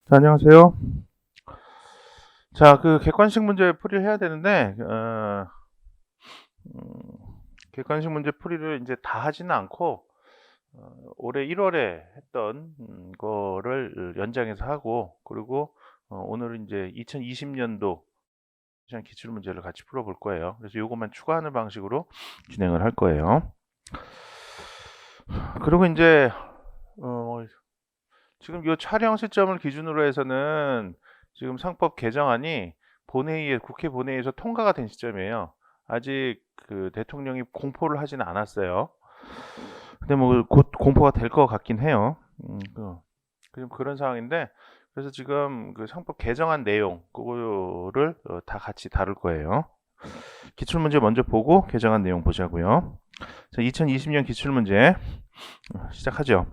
자, 안녕하세요. 자, 그 객관식 문제 풀이를 해야 되는데, 음, 객관식 문제 풀이를 이제 다 하지는 않고, 올해 1월에 했던 거를 연장해서 하고, 그리고 오늘은 이제 2020년도 기출 문제를 같이 풀어볼 거예요. 그래서 요것만 추가하는 방식으로 진행을 할 거예요. 그리고 이제 지금 이 촬영 시점을 기준으로 해서는 지금 상법 개정안이 국회 본회의에서 통과가 된 시점이에요. 아직 그 대통령이 공포를 하지는 않았어요. 근데 뭐 곧 공포가 될 것 같긴 해요. 그런 상황인데, 그래서 지금 그 상법 개정안 내용 그거를 다 같이 다룰 거예요. 기출문제 먼저 보고 개정안 내용 보자고요. 자, 2020년 기출문제 시작하죠.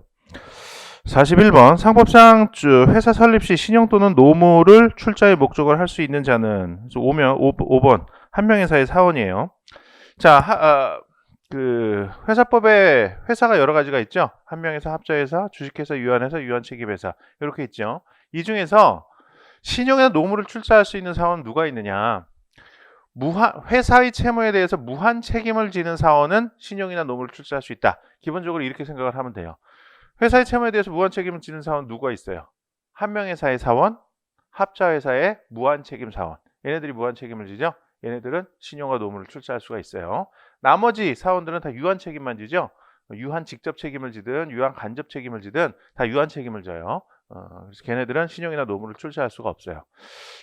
41번 상법상 회사 설립 시 신용 또는 노무를 출자의 목적으로 할 수 있는 자는, 그래서 5번 한 명회사의 사원이에요. 자, 그 회사법에 회사가 여러 가지가 있죠. 한 명회사, 합자회사, 주식회사, 유한회사, 유한책임회사 이렇게 있죠. 이 중에서 신용이나 노무를 출자할 수 있는 사원은 누가 있느냐? 회사의 채무에 대해서 무한 책임을 지는 사원은 신용이나 노무를 출자할 수 있다. 기본적으로 이렇게 생각을 하면 돼요. 회사의 채무에 대해서 무한 책임을 지는 사원은 누가 있어요? 한 명회사의 사원, 합자회사의 무한 책임 사원. 얘네들이 무한 책임을 지죠. 얘네들은 신용과 노무를 출자할 수가 있어요. 나머지 사원들은 다 유한 책임만 지죠. 유한 직접 책임을 지든 유한 간접 책임을 지든 다 유한 책임을 져요. 그래서 걔네들은 신용이나 노무를 출자할 수가 없어요.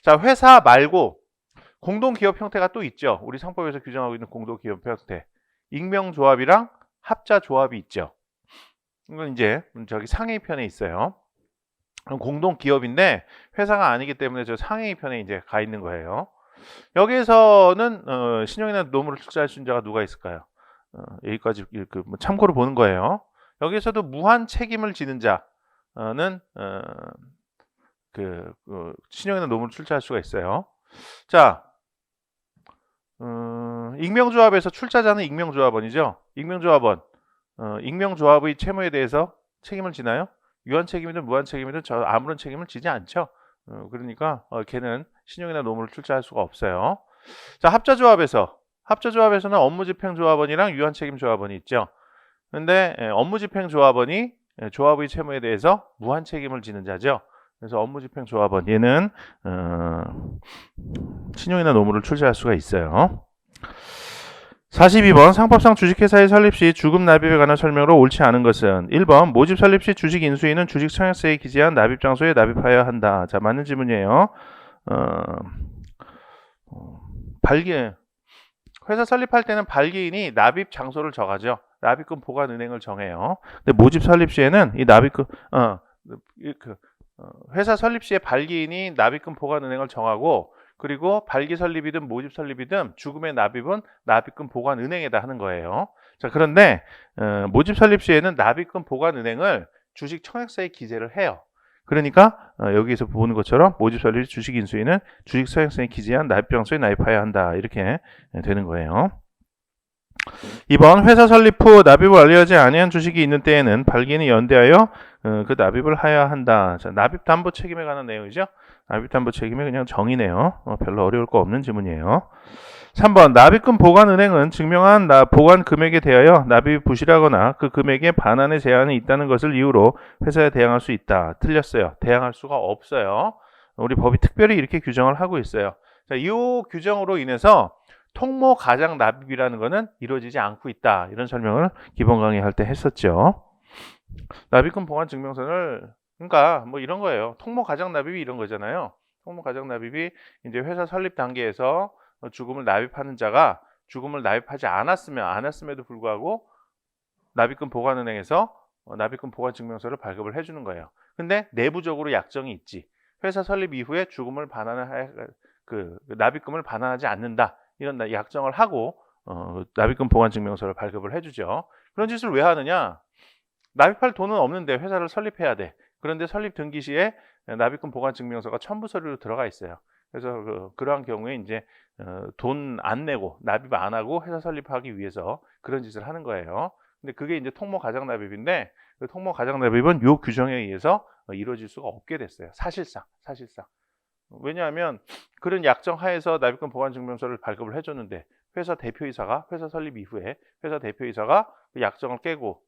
자, 회사 말고 공동기업 형태가 또 있죠. 우리 상법에서 규정하고 있는 공동기업 형태. 익명조합이랑 합자조합이 있죠. 이건 이제 저기 상위 편에 있어요. 공동 기업인데 회사가 아니기 때문에 저 상위 편에 이제 가 있는 거예요. 여기에서는 신용이나 노무를 출자할 수 있는 자가 누가 있을까요? 여기까지 뭐 참고로 보는 거예요. 여기에서도 무한 책임을 지는 자는 신용이나 노무를 출자할 수가 있어요. 자, 익명조합에서 출자자는 익명조합원이죠. 익명조합의 채무에 대해서 책임을 지나요? 유한 책임이든 무한 책임이든 아무런 책임을 지지 않죠. 그러니까 걔는 신용이나 노무를 출자할 수가 없어요. 자, 합자조합에서는 업무집행조합원이랑 유한책임조합원이 있죠. 근데 업무집행조합원이 조합의 채무에 대해서 무한 책임을 지는 자죠. 그래서 업무집행조합원 얘는 신용이나 노무를 출자할 수가 있어요. 42번 상법상 주식회사의 설립 시 주금 납입에 관한 설명으로 옳지 않은 것은 1번 모집 설립 시 주식 인수인은 주식 청약서에 기재한 납입 장소에 납입하여야 한다. 자, 맞는 질문이에요. 회사 설립할 때는 발기인이 납입 장소를 정하죠. 납입금 보관 은행을 정해요. 근데 모집 설립 시에는 이 납입금 회사 설립 시에 발기인이 납입금 보관 은행을 정하고, 그리고 발기 설립이든 모집 설립이든 죽음의 납입은 납입금 보관 은행에다 하는 거예요. 자, 그런데 모집 설립 시에는 납입금 보관 은행을 주식 청약서에 기재를 해요. 그러니까 여기서 보는 것처럼 모집 설립 주식 인수인은 주식 청약서에 기재한 납입 장소에 납입해야 한다. 이렇게 되는 거예요. 2번 회사 설립 후 납입을 완료하지 아니한 주식이 있는 때에는 발기인이 연대하여 그 납입을 하여야 한다. 자, 납입 담보 책임에 관한 내용이죠. 납입 담보 책임이 그냥 정의네요. 별로 어려울 거 없는 지문이에요. 3번 납입금 보관은행은 증명한 보관 금액에 대하여 납입이 부실하거나 그 금액에 반환의 제한이 있다는 것을 이유로 회사에 대항할 수 있다. 틀렸어요. 대항할 수가 없어요. 우리 법이 특별히 이렇게 규정을 하고 있어요. 자, 이 규정으로 인해서 통모 가장 납입이라는 것은 이루어지지 않고 있다. 이런 설명을 기본 강의할 때 했었죠. 납입금 보관 증명서를, 그러니까 뭐 이런 거예요. 통모 가장 납입이 이런 거잖아요. 통모 가장 납입이 이제 회사 설립 단계에서 주금을 납입하는 자가 주금을 납입하지 않았음에도 불구하고 납입금 보관은행에서 납입금 보관 증명서를 발급을 해주는 거예요. 근데 내부적으로 약정이 있지. 회사 설립 이후에 주금을 납입금을 반환하지 않는다. 이런 약정을 하고 납입금 보관 증명서를 발급을 해주죠. 그런 짓을 왜 하느냐? 납입할 돈은 없는데 회사를 설립해야 돼. 그런데 설립 등기 시에 납입금 보관 증명서가 첨부 서류로 들어가 있어요. 그래서 그러한 경우에 이제 돈 안 내고 납입 안 하고 회사 설립하기 위해서 그런 짓을 하는 거예요. 근데 그게 이제 통모 가장 납입인데 그 통모 가장 납입은 요 규정에 의해서 이루어질 수가 없게 됐어요. 사실상. 왜냐하면 그런 약정 하에서 납입금 보관 증명서를 발급을 해줬는데 회사 대표이사가 회사 설립 이후에 회사 대표이사가 그 약정을 깨고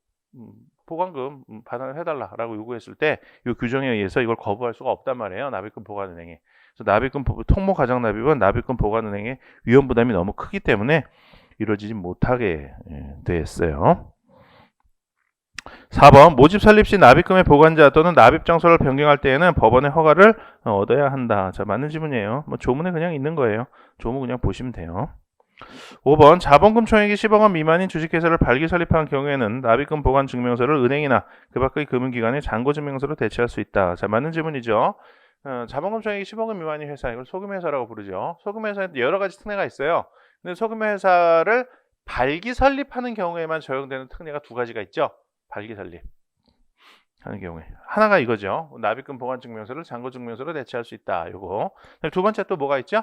보관금 반환을 해달라라고 요구했을 때 이 규정에 의해서 이걸 거부할 수가 없단 말이에요. 납입금 보관은행에. 그래서 납입금 통모 가장 납입은 납입금 보관은행의 위험 부담이 너무 크기 때문에 이루어지지 못하게 됐어요. 4번 모집 설립 시 납입금의 보관자 또는 납입 장소를 변경할 때에는 법원의 허가를 얻어야 한다. 자, 맞는 지문이에요. 뭐 조문에 그냥 있는 거예요. 조문 그냥 보시면 돼요. 5번 자본금 총액이 10억 원 미만인 주식회사를 발기 설립한 경우에는 납입금 보관 증명서를 은행이나 그 밖의 금융기관에 잔고 증명서로 대체할 수 있다. 자, 맞는 질문이죠. 자본금 총액이 10억 원 미만인 회사, 이걸 소금회사라고 부르죠. 소금회사에는 여러 가지 특례가 있어요. 근데 소금회사를 발기 설립하는 경우에만 적용되는 특례가 두 가지가 있죠. 발기 설립 하는 경우에 하나가 이거죠. 납입금 보관 증명서를 잔고 증명서로 대체할 수 있다. 요거. 두 번째 또 뭐가 있죠?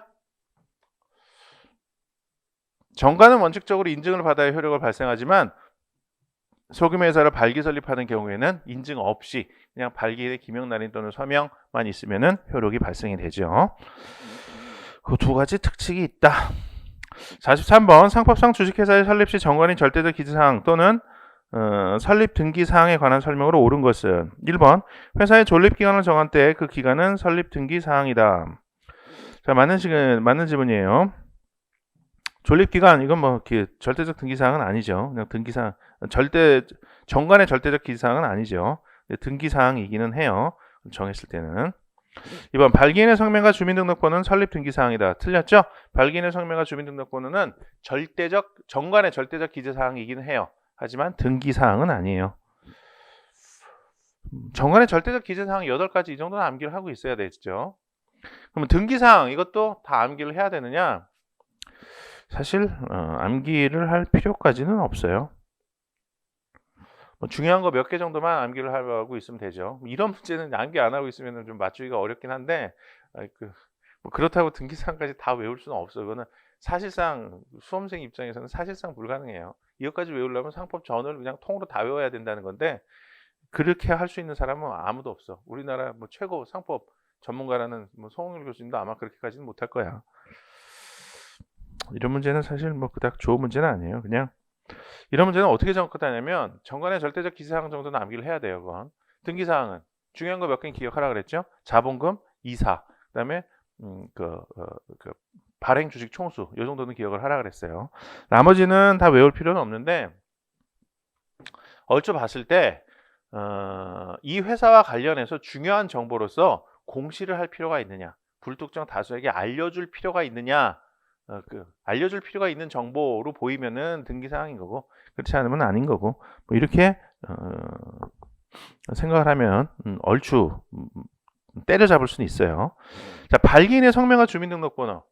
정가는 원칙적으로 인증을 받아야 효력을 발생하지만 소금회사를 발기 설립하는 경우에는 인증 없이 그냥 발기의 기명 날인 또는 서명만 있으면은 효력이 발생이 되죠. 그 두 가지 특징이 있다. 43번 상법상 주식회사의 설립 시 정관인 절대적 기재사항 또는 설립 등기사항에 관한 설명으로 옳은 것은 1번 회사의 존립기간을 정한 때 그 기간은 설립 등기사항이다. 자, 맞는 지문이에요. 존립기간 이건 뭐 절대적 등기사항은 아니죠. 그냥 등기사항 정관의 절대적 기재사항은 아니죠. 등기사항이기는 해요. 정했을 때는. 2번 발기인의 성명과 주민등록번호는 설립 등기사항이다. 틀렸죠? 발기인의 성명과 주민등록번호는 정관의 절대적 기재사항이기는 해요. 하지만 등기사항은 아니에요. 정관의 절대적 기재사항 8가지 이 정도는 암기를 하고 있어야 되죠. 그러면 등기사항 이것도 다 암기를 해야 되느냐? 사실 암기를 할 필요까지는 없어요. 뭐 중요한 거 몇 개 정도만 암기를 하고 있으면 되죠. 이런 문제는 암기 안 하고 있으면 좀 맞추기가 어렵긴 한데 뭐 그렇다고 등기사항까지 다 외울 수는 없어요. 그거는 사실상 수험생 입장에서는 사실상 불가능해요. 이것까지 외우려면 상법 전을 그냥 통으로 다 외워야 된다는 건데 그렇게 할 수 있는 사람은 아무도 없어. 우리나라 뭐 최고 상법 전문가라는 뭐 송홍일 교수님도 아마 그렇게까지는 못할 거야. 이런 문제는 사실 뭐 그닥 좋은 문제는 아니에요. 그냥 이런 문제는 어떻게 정확하냐면 정관의 절대적 기재사항 정도는 암기를 해야 돼요. 그건. 등기사항은 중요한 거 몇 개 기억하라 그랬죠. 자본금, 이사, 그다음에 발행 주식 총수 이 정도는 기억을 하라 그랬어요. 나머지는 다 외울 필요는 없는데 얼추 봤을 때 이 회사와 관련해서 중요한 정보로서 공시를 할 필요가 있느냐, 불특정 다수에게 알려줄 필요가 있느냐, 알려줄 필요가 있는 정보로 보이면은 등기사항인 거고 그렇지 않으면 아닌 거고 뭐 이렇게 생각을 하면 얼추 때려잡을 수는 있어요. 자, 발기인의 성명과 주민등록번호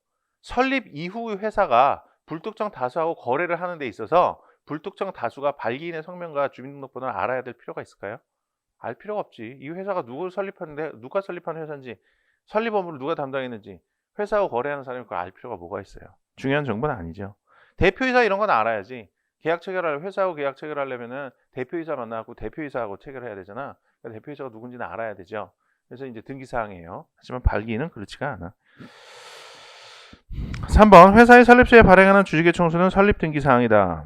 설립 이후 회사가 불특정 다수하고 거래를 하는 데 있어서 불특정 다수가 발기인의 성명과 주민등록번호를 알아야 될 필요가 있을까요? 알 필요가 없지. 이 회사가 누가 설립한 회사인지 설립 업무를 누가 담당했는지 회사하고 거래하는 사람이 그걸 알 필요가 뭐가 있어요. 중요한 정보는 아니죠. 대표이사 이런 건 알아야지. 회사하고 계약 체결하려면은 대표이사 만나고 대표이사하고 체결해야 되잖아. 그러니까 대표이사가 누군지는 알아야 되죠. 그래서 이제 등기사항이에요. 하지만 발기는 그렇지가 않아. 3번 회사의 설립시에 발행하는 주식의 총수는 설립 등기사항이다.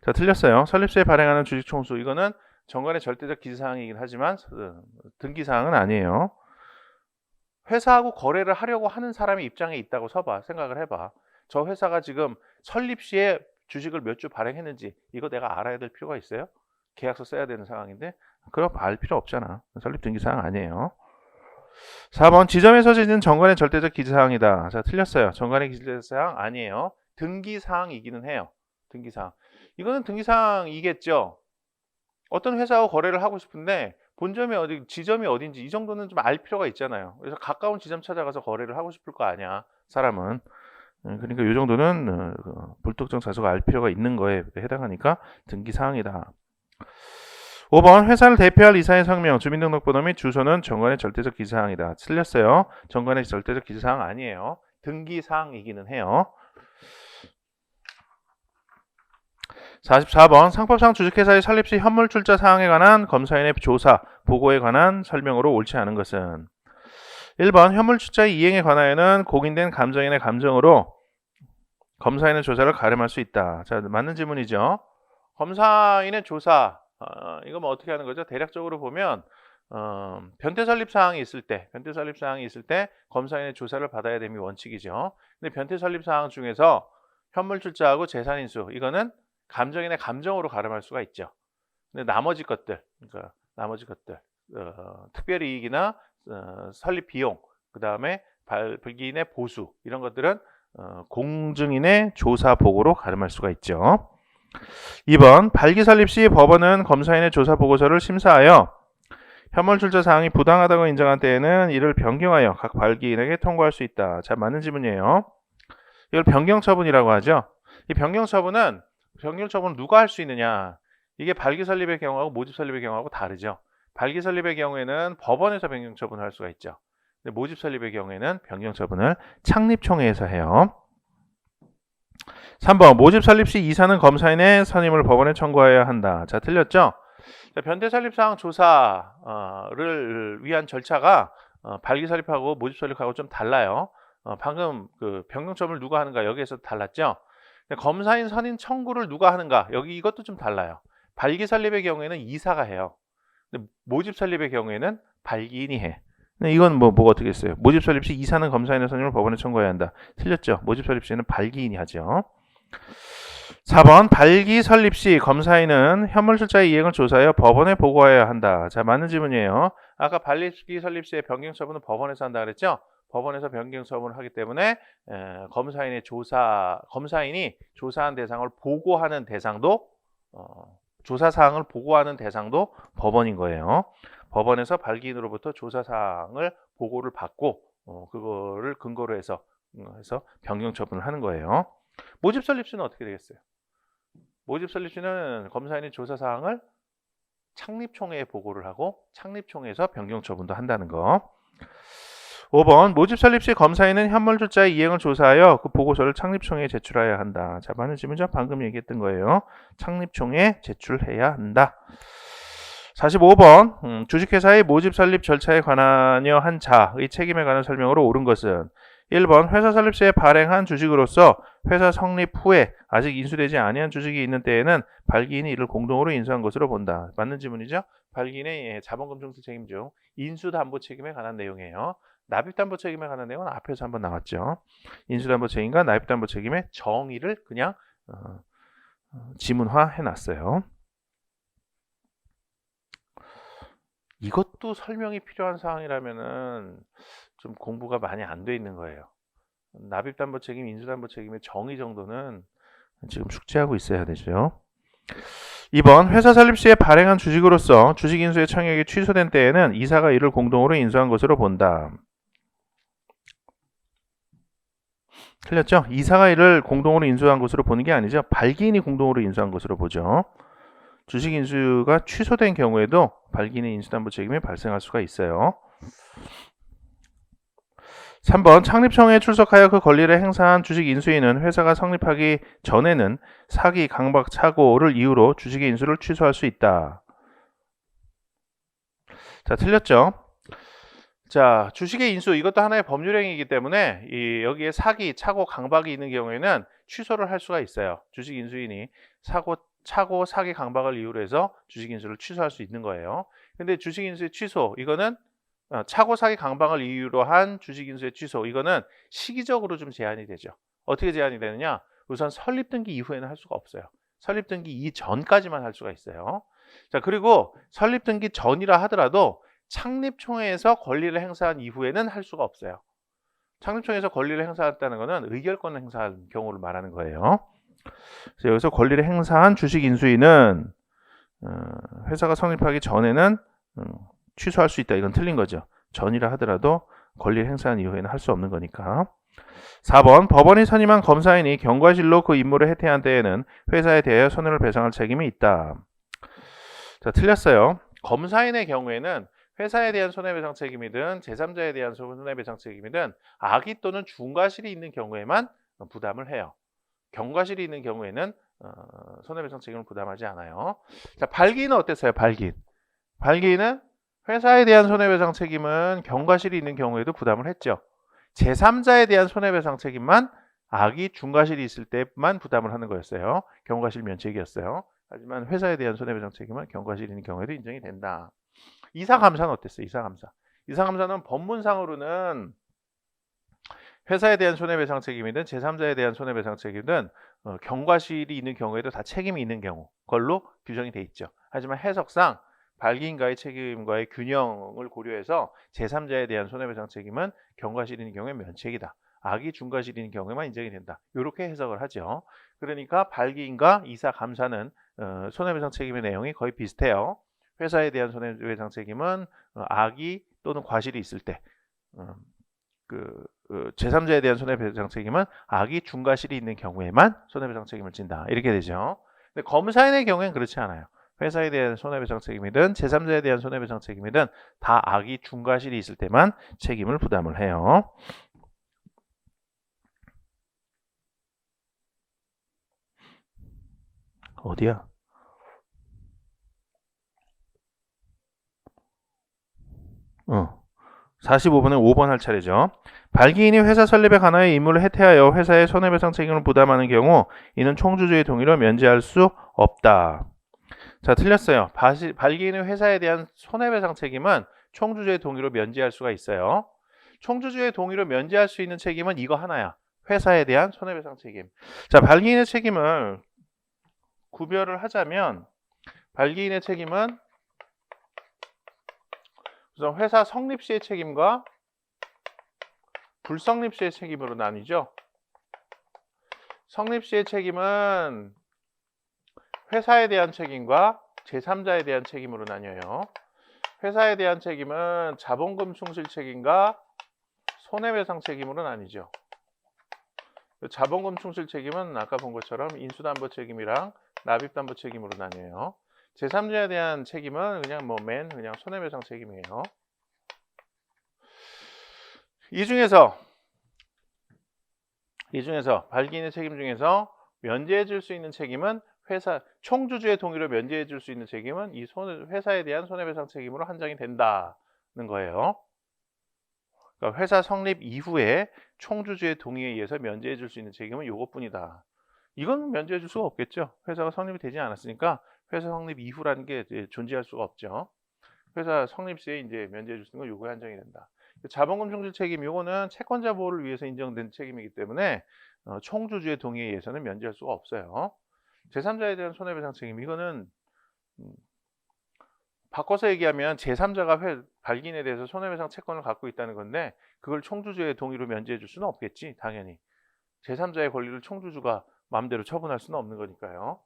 자, 틀렸어요. 설립시에 발행하는 주식 총수 이거는 정관의 절대적 기재사항이긴 하지만 등기사항은 아니에요. 회사하고 거래를 하려고 하는 사람의 입장에 있다고 생각을 해봐. 저 회사가 지금 설립 시에 주식을 몇 주 발행했는지 이거 내가 알아야 될 필요가 있어요? 계약서 써야 되는 상황인데 그럼 알 필요 없잖아. 설립 등기사항 아니에요. 4번 지점에서 짓는 정관의 절대적 기재사항이다. 자, 틀렸어요. 정관의 기재사항 아니에요. 등기사항이기는 해요. 등기사항. 이거는 등기사항이겠죠. 어떤 회사하고 거래를 하고 싶은데 본점이 어디, 지점이 어딘지 이 정도는 좀 알 필요가 있잖아요. 그래서 가까운 지점 찾아가서 거래를 하고 싶을 거 아니야, 사람은. 그러니까 이 정도는 불특정 다수가 알 필요가 있는 거에 해당하니까 등기사항이다. 5번 회사를 대표할 이사의 성명, 주민등록번호 및 주소는 정관의 절대적 기재사항이다. 틀렸어요. 정관의 절대적 기재사항 아니에요. 등기사항이기는 해요. 44번 상법상 주식회사의 설립 시 현물출자 사항에 관한 검사인의 조사, 보고에 관한 설명으로 옳지 않은 것은 1번 현물출자의 이행에 관하여는 공인된 감정인의 감정으로 검사인의 조사를 가름할 수 있다. 자, 맞는 질문이죠. 검사인의 조사, 이거 뭐 어떻게 하는 거죠? 대략적으로 보면 변태 설립 사항이 있을 때 검사인의 조사를 받아야 됨이 원칙이죠. 근데 변태 설립 사항 중에서 현물 출자하고 재산 인수, 이거는 감정인의 감정으로 가름할 수가 있죠. 근데 나머지 것들, 특별 이익이나 설립 비용, 그 다음에 발기인의 보수, 이런 것들은 공증인의 조사 보고로 가름할 수가 있죠. 2번 발기 설립 시 법원은 검사인의 조사 보고서를 심사하여 현물 출자 사항이 부당하다고 인정한 때에는 이를 변경하여 각 발기인에게 통고할 수 있다. 자, 맞는 질문이에요. 이걸 변경 처분이라고 하죠. 이 변경 처분은 누가 할 수 있느냐? 이게 발기 설립의 경우하고 모집 설립의 경우하고 다르죠. 발기 설립의 경우에는 법원에서 변경 처분을 할 수가 있죠. 근데 모집 설립의 경우에는 변경 처분을 창립총회에서 해요. 3번 모집 설립 시 이사는 검사인의 선임을 법원에 청구하여야 한다. 자, 틀렸죠? 자, 변태 설립 사항 조사를 위한 절차가 발기 설립하고 모집 설립하고 좀 달라요. 방금 그 변경 처분을 누가 하는가 여기에서 달랐죠? 검사인 선임 청구를 누가 하는가 여기 이것도 좀 달라요. 발기 설립의 경우에는 이사가 해요. 근데 모집 설립의 경우에는 발기인이 해. 이건 뭐가 어떻게 했어요? 모집 설립 시 이사는 검사인의 선임을 법원에 청구해야 한다. 틀렸죠? 모집 설립 시에는 발기인이 하죠. 4번 발기 설립 시 검사인은 현물 출자의 이행을 조사하여 법원에 보고해야 한다. 자, 맞는 질문이에요. 아까 발기 설립 시의 변경 처분은 법원에서 한다 그랬죠? 법원에서 변경 처분을 하기 때문에 검사인이 조사한 대상을 보고하는 대상도 조사 사항을 보고하는 대상도 법원인 거예요. 법원에서 발기인으로부터 조사 사항을 보고를 받고 그거를 근거로 해서 변경 처분을 하는 거예요. 모집 설립 시는 어떻게 되겠어요? 모집 설립 시는 검사인이 조사 사항을 창립총회에 보고를 하고 창립총회에서 변경 처분도 한다는 거. 5번 모집 설립 시 검사인은 현물 출자의 이행을 조사하여 그 보고서를 창립총회에 제출해야 한다. 자, 맞는 질문이죠. 방금 얘기했던 거예요. 창립총회에 제출해야 한다. 45번 주식회사의 모집 설립 절차에 관하여 한 자의 책임에 관한 설명으로 옳은 것은 1번 회사 설립 시에 발행한 주식으로서 회사 성립 후에 아직 인수되지 아니한 주식이 있는 때에는 발기인이 이를 공동으로 인수한 것으로 본다. 맞는 질문이죠. 발기인의 자본금증서 책임 중 인수담보 책임에 관한 내용이에요. 납입담보 책임에 관한 내용은 앞에서 한번 나왔죠. 인수담보 책임과 납입담보 책임의 정의를 그냥 지문화 해놨어요. 이것도 설명이 필요한 사항이라면은 좀 공부가 많이 안 돼 있는 거예요. 납입담보 책임, 인수담보 책임의 정의 정도는 지금 숙지하고 있어야 되죠. 2번 회사 설립 시에 발행한 주식으로서 주식 인수의 청약이 취소된 때에는 이사가 이를 공동으로 인수한 것으로 본다. 틀렸죠? 이사가 이를 공동으로 인수한 것으로 보는 게 아니죠. 발기인이 공동으로 인수한 것으로 보죠. 주식 인수가 취소된 경우에도 발기인의 인수담보 책임이 발생할 수가 있어요. 3번 창립청에 출석하여 그 권리를 행사한 주식 인수인은 회사가 성립하기 전에는 사기, 강박, 착오를 이유로 주식의 인수를 취소할 수 있다. 자, 틀렸죠? 자, 주식의 인수 이것도 하나의 법률행위이기 때문에 여기에 사기, 착오, 강박이 있는 경우에는 취소를 할 수가 있어요. 주식 인수인이 착오, 사기, 강박을 이유로 해서 주식 인수를 취소할 수 있는 거예요. 근데 주식 인수의 취소 이거는 착오, 사기, 강박을 이유로 한 주식 인수의 취소 이거는 시기적으로 좀 제한이 되죠. 어떻게 제한이 되느냐? 우선 설립 등기 이후에는 할 수가 없어요. 설립 등기 이전까지만 할 수가 있어요. 자, 그리고 설립 등기 전이라 하더라도 창립총회에서 권리를 행사한 이후에는 할 수가 없어요. 창립총회에서 권리를 행사했다는 것은 의결권을 행사한 경우를 말하는 거예요. 그래서 여기서 권리를 행사한 주식 인수인은 회사가 성립하기 전에는 취소할 수 있다. 이건 틀린 거죠. 전이라 하더라도 권리를 행사한 이후에는 할 수 없는 거니까. 4번 법원이 선임한 검사인이 경과실로 그 임무를 해태한 때에는 회사에 대하여 손해를 배상할 책임이 있다. 자, 틀렸어요. 검사인의 경우에는 회사에 대한 손해배상 책임이든 제3자에 대한 손해배상 책임이든 악의 또는 중과실이 있는 경우에만 부담을 해요. 경과실이 있는 경우에는 손해배상 책임을 부담하지 않아요. 자, 발기인은 어땠어요? 발기인은 회사에 대한 손해배상 책임은 경과실이 있는 경우에도 부담을 했죠. 제3자에 대한 손해배상 책임만 악의 중과실이 있을 때만 부담을 하는 거였어요. 경과실 면책이었어요. 하지만 회사에 대한 손해배상 책임은 경과실이 있는 경우에도 인정이 된다. 이사감사는 어땠어요? 이사감사는 법문상으로는 회사에 대한 손해배상 책임이든 제3자에 대한 손해배상 책임이든 경과실이 있는 경우에도 다 책임이 있는 경우 걸로 규정이 돼 있죠. 하지만 해석상 발기인과의 책임과의 균형을 고려해서 제3자에 대한 손해배상 책임은 경과실이 있는 경우에 면책이다. 악의 중과실이 있는 경우에만 인정이 된다. 이렇게 해석을 하죠. 그러니까 발기인과 이사감사는 손해배상 책임의 내용이 거의 비슷해요. 회사에 대한 손해배상 책임은 악의 또는 과실이 있을 때 제3자에 대한 손해배상 책임은 악의 중과실이 있는 경우에만 손해배상 책임을 진다. 이렇게 되죠. 근데 검사인의 경우에는 그렇지 않아요. 회사에 대한 손해배상 책임이든 제3자에 대한 손해배상 책임이든 다 악의 중과실이 있을 때만 책임을 부담을 해요. 어디야? 45분에 5번 할 차례죠. 발기인이 회사 설립에 관하여 임무를 해태하여 회사의 손해배상 책임을 부담하는 경우 이는 총주주의 동의로 면제할 수 없다. 자, 틀렸어요. 발기인의 회사에 대한 손해배상 책임은 총주주의 동의로 면제할 수가 있어요. 총주주의 동의로 면제할 수 있는 책임은 이거 하나야. 회사에 대한 손해배상 책임. 자, 발기인의 책임을 구별을 하자면 발기인의 책임은 우선 회사 성립 시의 책임과 불성립 시의 책임으로 나뉘죠. 성립 시의 책임은 회사에 대한 책임과 제3자에 대한 책임으로 나뉘어요. 회사에 대한 책임은 자본금 충실 책임과 손해배상 책임으로 나뉘죠. 자본금 충실 책임은 아까 본 것처럼 인수담보 책임이랑 납입담보 책임으로 나뉘어요. 제3자에 대한 책임은 그냥 그냥 손해배상 책임이에요. 이 중에서 발기인의 책임 중에서 면제해 줄 수 있는 책임은 회사 총주주의 동의로 면제해 줄 수 있는 책임은 이 회사에 대한 손해배상 책임으로 한정이 된다는 거예요. 그러니까 회사 성립 이후에 총주주의 동의에 의해서 면제해 줄 수 있는 책임은 이것뿐이다. 이건 면제해 줄 수가 없겠죠. 회사가 성립이 되지 않았으니까 회사 성립 이후라는 게 존재할 수가 없죠. 회사 성립 시에 이제 면제해 줄 수 있는 건 요거에 한정이 된다. 자본금 충실 책임 요거는 채권자 보호를 위해서 인정된 책임이기 때문에 총주주의 동의에 의해서는 면제할 수가 없어요. 제3자에 대한 손해배상 책임 이거는 바꿔서 얘기하면 제3자가 발기인에 대해서 손해배상 채권을 갖고 있다는 건데 그걸 총주주의 동의로 면제해 줄 수는 없겠지. 당연히 제3자의 권리를 총주주가 마음대로 처분할 수는 없는 거니까요.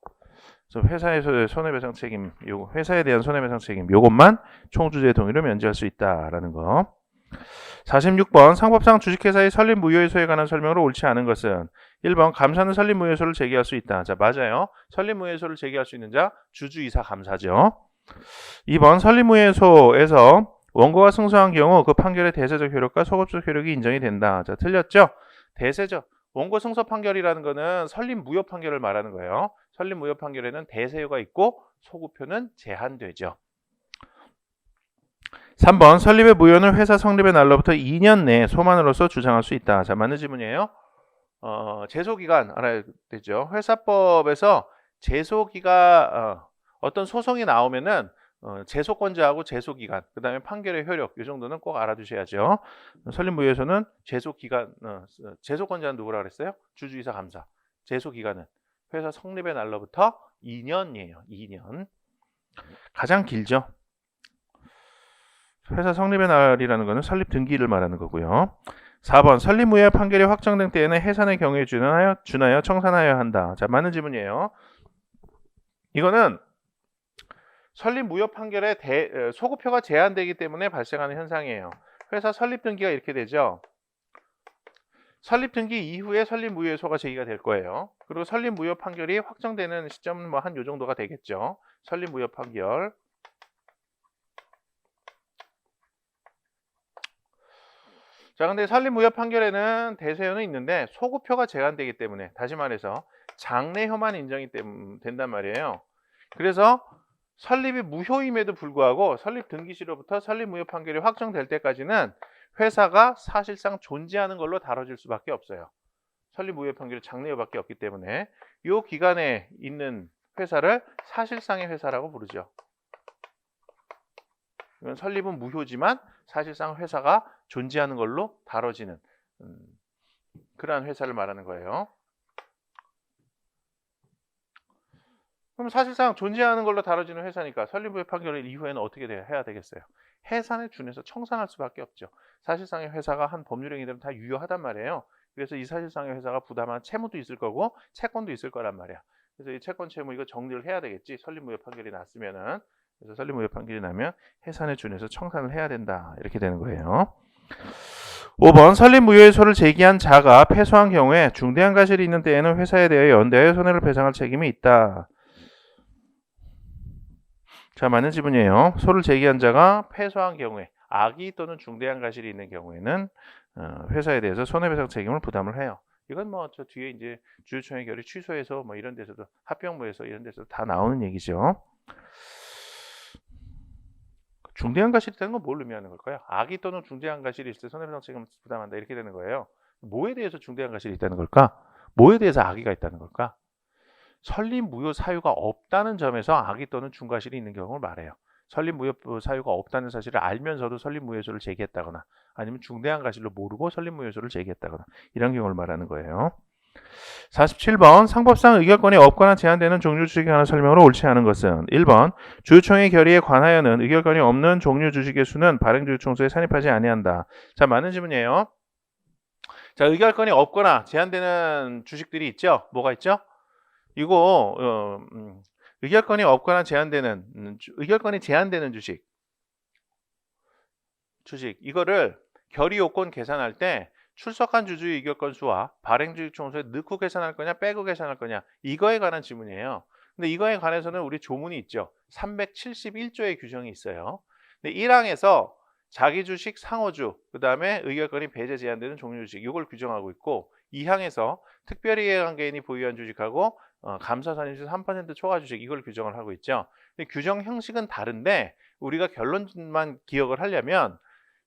그래서 회사에서의 손해배상 책임, 회사에 대한 손해배상 책임 요것만 총주주의 동의로 면제할 수 있다라는 거. 46번 상법상 주식회사의 설립 무효회소에 관한 설명으로 옳지 않은 것은 1번 감사는 설립 무효회소를 제기할 수 있다. 자, 맞아요. 설립 무효회소를 제기할 수 있는 자 주주이사 감사죠. 2번 설립 무효회소에서 원고가 승소한 경우 그 판결의 대세적 효력과 소급적 효력이 인정이 된다. 자, 틀렸죠? 대세죠. 원고 승소 판결이라는 거는 설립 무효 판결을 말하는 거예요. 설립 무효 판결에는 대세효가 있고 소급효는 제한되죠. 3번 설립의 무효는 회사 성립의 날로부터 2년 내에 소만으로서 주장할 수 있다. 자, 맞는 질문이에요. 제소기간 알아야 되죠. 회사법에서 제소기가 어떤 소송이 나오면은 제소권자하고 제소기간, 그 다음에 판결의 효력 이 정도는 꼭 알아두셔야죠. 설립 무효에서는 제소기간, 제소권자는 누구라 그랬어요? 주주이사 감사. 제소기간은 회사 성립의 날로부터 2년이에요. 2년. 가장 길죠. 회사 성립의 날이라는 것은 설립 등기를 말하는 거고요. 4번 설립 무효 판결이 확정된 때에는 해산의 경우에 준하여 청산하여야 한다. 자, 맞는 질문이에요. 이거는 설립 무효 판결에 소급효가 제한되기 때문에 발생하는 현상이에요. 회사 설립 등기가 이렇게 되죠. 설립 등기 이후에 설립 무효회소가 제기가 될 거예요. 그리고 설립 무효 판결이 확정되는 시점은 한 요 정도가 되겠죠. 설립 무효 판결. 자, 근데 설립 무효 판결에는 대세효는 있는데 소급효가 제한되기 때문에 다시 말해서 장래효만 인정이 된단 말이에요. 그래서 설립이 무효임에도 불구하고 설립 등기시로부터 설립 무효 판결이 확정될 때까지는 회사가 사실상 존재하는 걸로 다뤄질 수밖에 없어요. 설립 무효 판결이 장래효밖에 없기 때문에 이 기간에 있는 회사를 사실상의 회사라고 부르죠. 이건 설립은 무효지만 사실상 회사가 존재하는 걸로 다뤄지는 그러한 회사를 말하는 거예요. 그럼 사실상 존재하는 걸로 다뤄지는 회사니까 설립 무효 판결 이후에는 어떻게 해야 되겠어요? 해산에 준해서 청산할 수밖에 없죠. 사실상의 회사가 한 법률행위 되면 다 유효하단 말이에요. 그래서 이 사실상의 회사가 부담한 채무도 있을 거고 채권도 있을 거란 말이야. 그래서 이 채권 채무 이거 정리를 해야 되겠지. 설립 무효 판결이 났으면은. 그래서 설립 무효 판결이 나면 해산에 준해서 청산을 해야 된다. 이렇게 되는 거예요. 5번 설립 무효의 소를 제기한 자가 패소한 경우에 중대한 과실이 있는 때에는 회사에 대해 연대하여 손해를 배상할 책임이 있다. 자, 맞는 지문이에요. 소를 제기한 자가 패소한 경우에 악의 또는 중대한 과실이 있는 경우에는 회사에 대해서 손해배상 책임을 부담을 해요. 이건 뭐 저 뒤에 이제 주주총회 결의 취소해서 뭐 이런 데서도 합병부에서 이런 데서 다 나오는 얘기죠. 중대한 과실이 있다는 건 뭘 의미하는 걸까요? 악의 또는 중대한 과실이 있을 때 손해배상 책임을 부담한다 이렇게 되는 거예요. 뭐에 대해서 중대한 과실이 있다는 걸까? 뭐에 대해서 악의가 있다는 걸까? 설립 무효 사유가 없다는 점에서 악의 또는 중과실이 있는 경우를 말해요. 설립 무효 사유가 없다는 사실을 알면서도 설립 무효소를 제기했다거나 아니면 중대한 과실로 모르고 설립 무효소를 제기했다거나 이런 경우를 말하는 거예요. 47번 상법상 의결권이 없거나 제한되는 종류 주식에 관한 설명으로 옳지 않은 것은 1번 주주총회 결의에 관하여는 의결권이 없는 종류 주식의 수는 발행주주총수에 산입하지 아니한다. 자, 맞는 질문이에요. 자, 의결권이 없거나 제한되는 주식들이 있죠. 뭐가 있죠? 이거 의결권이 없거나 제한되는 의결권이 제한되는 주식 이거를 결의 요건 계산할 때 출석한 주주의 의결권 수와 발행주식 총수에 넣고 계산할 거냐 빼고 계산할 거냐 이거에 관한 질문이에요. 근데 이거에 관해서는 우리 조문이 있죠. 371조의 규정이 있어요. 근데 1항에서 자기 주식 상호주 그다음에 의결권이 배제 제한되는 종류 주식 이걸 규정하고 있고 2항에서 특별히 이해관계인이 보유한 주식하고 감사선임수 3% 초과 주식 이걸 규정을 하고 있죠. 근데 규정 형식은 다른데 우리가 결론만 기억을 하려면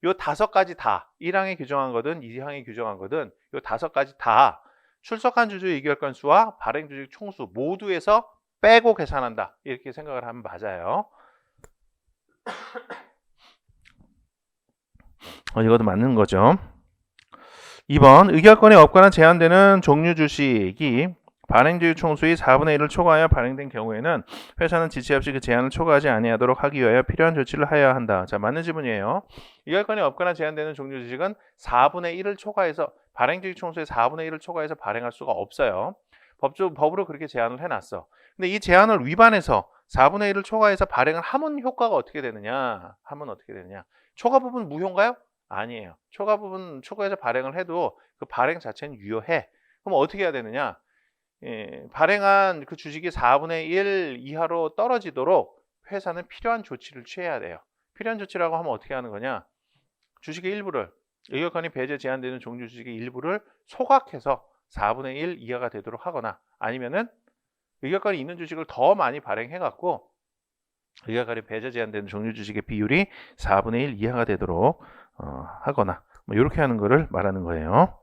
요 5가지 다 1항에 규정한 거든 2항에 규정한 거든 요 5가지 다 출석한 주주의 의결권 수와 발행 주식 총수 모두에서 빼고 계산한다 이렇게 생각을 하면 맞아요. 이것도 맞는 거죠. 2번 의결권이 없거나 제한되는 종류 주식이 발행주의 총수의 4분의 1을 초과하여 발행된 경우에는 회사는 지체 없이 그 제한을 초과하지 아니하도록 하기 위하여 필요한 조치를 하여야 한다. 자, 맞는 지문이에요. 의결권이 없거나 제한되는 종류 주식은 4분의 1을 초과해서 발행주의 총수의 4분의 1을 초과해서 발행할 수가 없어요. 법으로 그렇게 제한을 해놨어. 근데 이 제한을 위반해서 4분의 1을 초과해서 발행을 하면 효과가 어떻게 되느냐? 초과 부분 무효인가요? 아니에요. 초과 부분 초과해서 발행을 해도 그 발행 자체는 유효해. 그럼 어떻게 해야 되느냐? 발행한 그 주식이 4분의 1 이하로 떨어지도록 회사는 필요한 조치를 취해야 돼요. 필요한 조치라고 하면 어떻게 하는 거냐? 주식의 일부를 의결권이 배제 제한되는 종류 주식의 일부를 소각해서 4분의 1 이하가 되도록 하거나 아니면은 의결권이 있는 주식을 더 많이 발행해갖고 의결권이 배제 제한되는 종류 주식의 비율이 4분의 1 이하가 되도록 하거나 뭐 이렇게 하는 거를 말하는 거예요.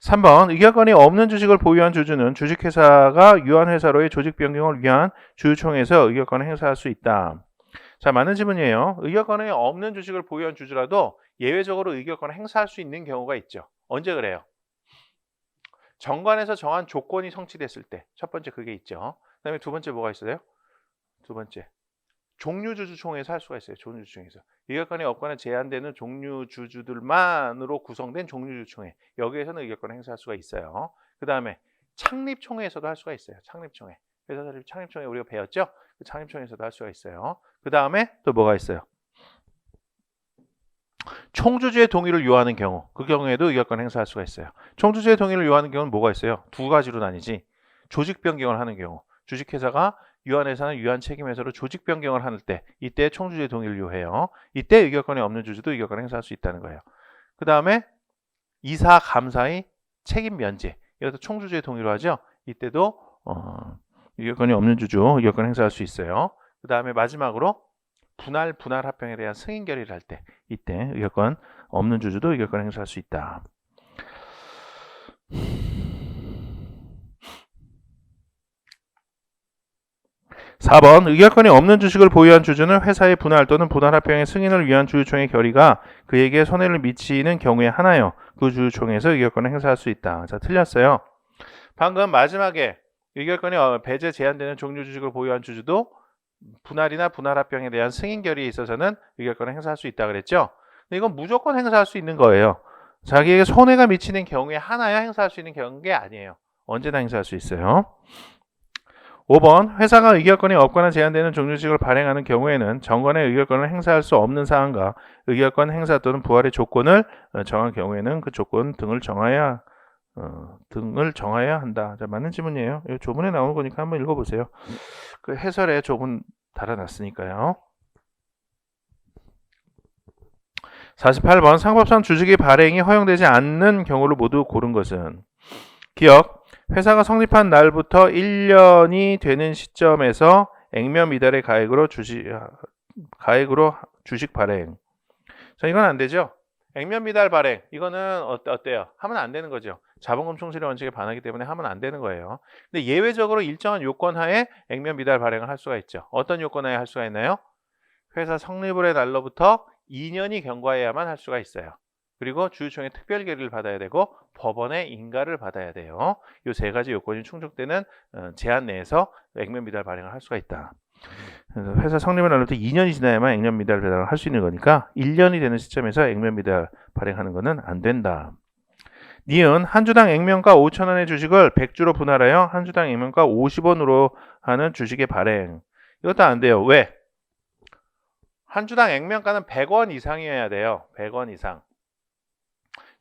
3번 의결권이 없는 주식을 보유한 주주는 주식회사가 유한회사로의 조직 변경을 위한 주주총회에서 의결권을 행사할 수 있다. 자, 맞는 질문이에요. 의결권이 없는 주식을 보유한 주주라도 예외적으로 의결권을 행사할 수 있는 경우가 있죠. 언제 그래요? 정관에서 정한 조건이 성취됐을 때. 첫 번째 그게 있죠. 그 다음에 두 번째 뭐가 있어요? 두 번째 종류주주총회에서 할 수가 있어요. 종류주주총회에서. 의결권이 없거나 제한되는 종류주주들만으로 구성된 종류주주총회. 여기에서는 의결권을 행사할 수가 있어요. 그 다음에 창립총회에서도 할 수가 있어요. 창립총회. 회사 설립 창립총회 우리가 배웠죠? 그 창립총회에서도 할 수가 있어요. 그 다음에 또 뭐가 있어요? 총주주의 동의를 요하는 경우. 그 경우에도 의결권 행사할 수가 있어요. 총주주의 동의를 요하는 경우는 뭐가 있어요? 두 가지로 나뉘지. 조직 변경을 하는 경우. 주식회사가 유한회사는 유한 책임회사로 조직 변경을 할 때 이때 총주주의 동의를 요해요. 이때 의결권이 없는 주주도 의결권을 행사할 수 있다는 거예요. 그 다음에 이사 감사의 책임 면제. 이것도 총주주의 동의로 하죠. 이때도 의결권이 없는 주주 의결권 행사할 수 있어요. 그 다음에 마지막으로 분할 합병에 대한 승인 결의를 할 때 이때 의결권 없는 주주도 의결권 행사할 수 있다. 4번 의결권이 없는 주식을 보유한 주주는 회사의 분할 또는 분할 합병의 승인을 위한 주주총회 결의가 그에게 손해를 미치는 경우에 하나여 그 주주총회에서 의결권을 행사할 수 있다. 자, 틀렸어요. 방금 마지막에 의결권이 배제 제한되는 종류 주식을 보유한 주주도 분할이나 분할 합병에 대한 승인 결의에 있어서는 의결권을 행사할 수 있다 그랬죠. 근데 이건 무조건 행사할 수 있는 거예요. 자기에게 손해가 미치는 경우에 하나야 행사할 수 있는 경우가 아니에요. 언제나 행사할 수 있어요. 5번 회사가 의결권이 없거나 제한되는 종류주식을 발행하는 경우에는 정관의 의결권을 행사할 수 없는 사항과 의결권 행사 또는 부활의 조건을 정한 경우에는 그 조건 등을 정해야 한다. 자, 맞는 지문이에요. 이 조문에 나오는 거니까 한번 읽어보세요. 그 해설에 조문 달아놨으니까요. 48번 상법상 주식의 발행이 허용되지 않는 경우를 모두 고른 것은 기억 회사가 성립한 날부터 1년이 되는 시점에서 액면 미달의 가액으로 주식 발행. 자, 이건 안 되죠. 액면 미달 발행. 이거는 어때요? 하면 안 되는 거죠. 자본금 충실의 원칙에 반하기 때문에 하면 안 되는 거예요. 근데 예외적으로 일정한 요건 하에 액면 미달 발행을 할 수가 있죠. 어떤 요건 하에 할 수가 있나요? 회사 성립의 날로부터 2년이 경과해야만 할 수가 있어요. 그리고 주주총회 특별 결의를 받아야 되고 법원의 인가를 받아야 돼요. 이 세 가지 요건이 충족되는 제한 내에서 액면 미달 발행을 할 수가 있다. 그래서 회사 성립의 날로부터 2년이 지나야만 액면 미달 발행을 할 수 있는 거니까 1년이 되는 시점에서 액면 미달 발행하는 것은 안 된다. 니은 한 주당 액면가 5,000원의 주식을 100주로 분할하여 한 주당 액면가 50원으로 하는 주식의 발행. 이것도 안 돼요. 왜? 한 주당 액면가는 100원 이상이어야 돼요. 100원 이상.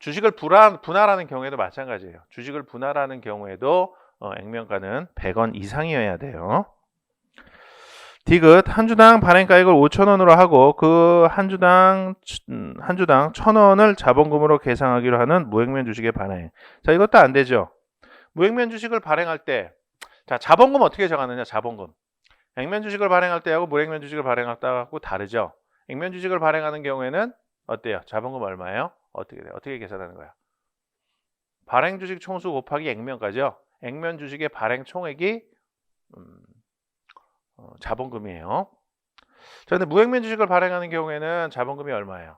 주식을 분할하는 경우에도 마찬가지예요. 주식을 분할하는 경우에도 액면가는 100원 이상이어야 돼요. 디귿 한 주당 발행가액을 5,000원으로 하고 그 한 주당 1,000원을 자본금으로 계상하기로 하는 무액면 주식의 발행. 자, 이것도 안 되죠. 무액면 주식을 발행할 때 자, 자본금 어떻게 정하느냐? 자본금. 액면 주식을 발행할 때하고 무액면 주식을 발행할 때하고 다르죠. 액면 주식을 발행하는 경우에는 어때요? 자본금 얼마예요? 어떻게 돼요? 어떻게 계산하는 거야? 발행 주식 총수 곱하기 액면가죠. 액면 주식의 발행 총액이 자본금이에요. 자, 근데 무액면 주식을 발행하는 경우에는 자본금이 얼마예요?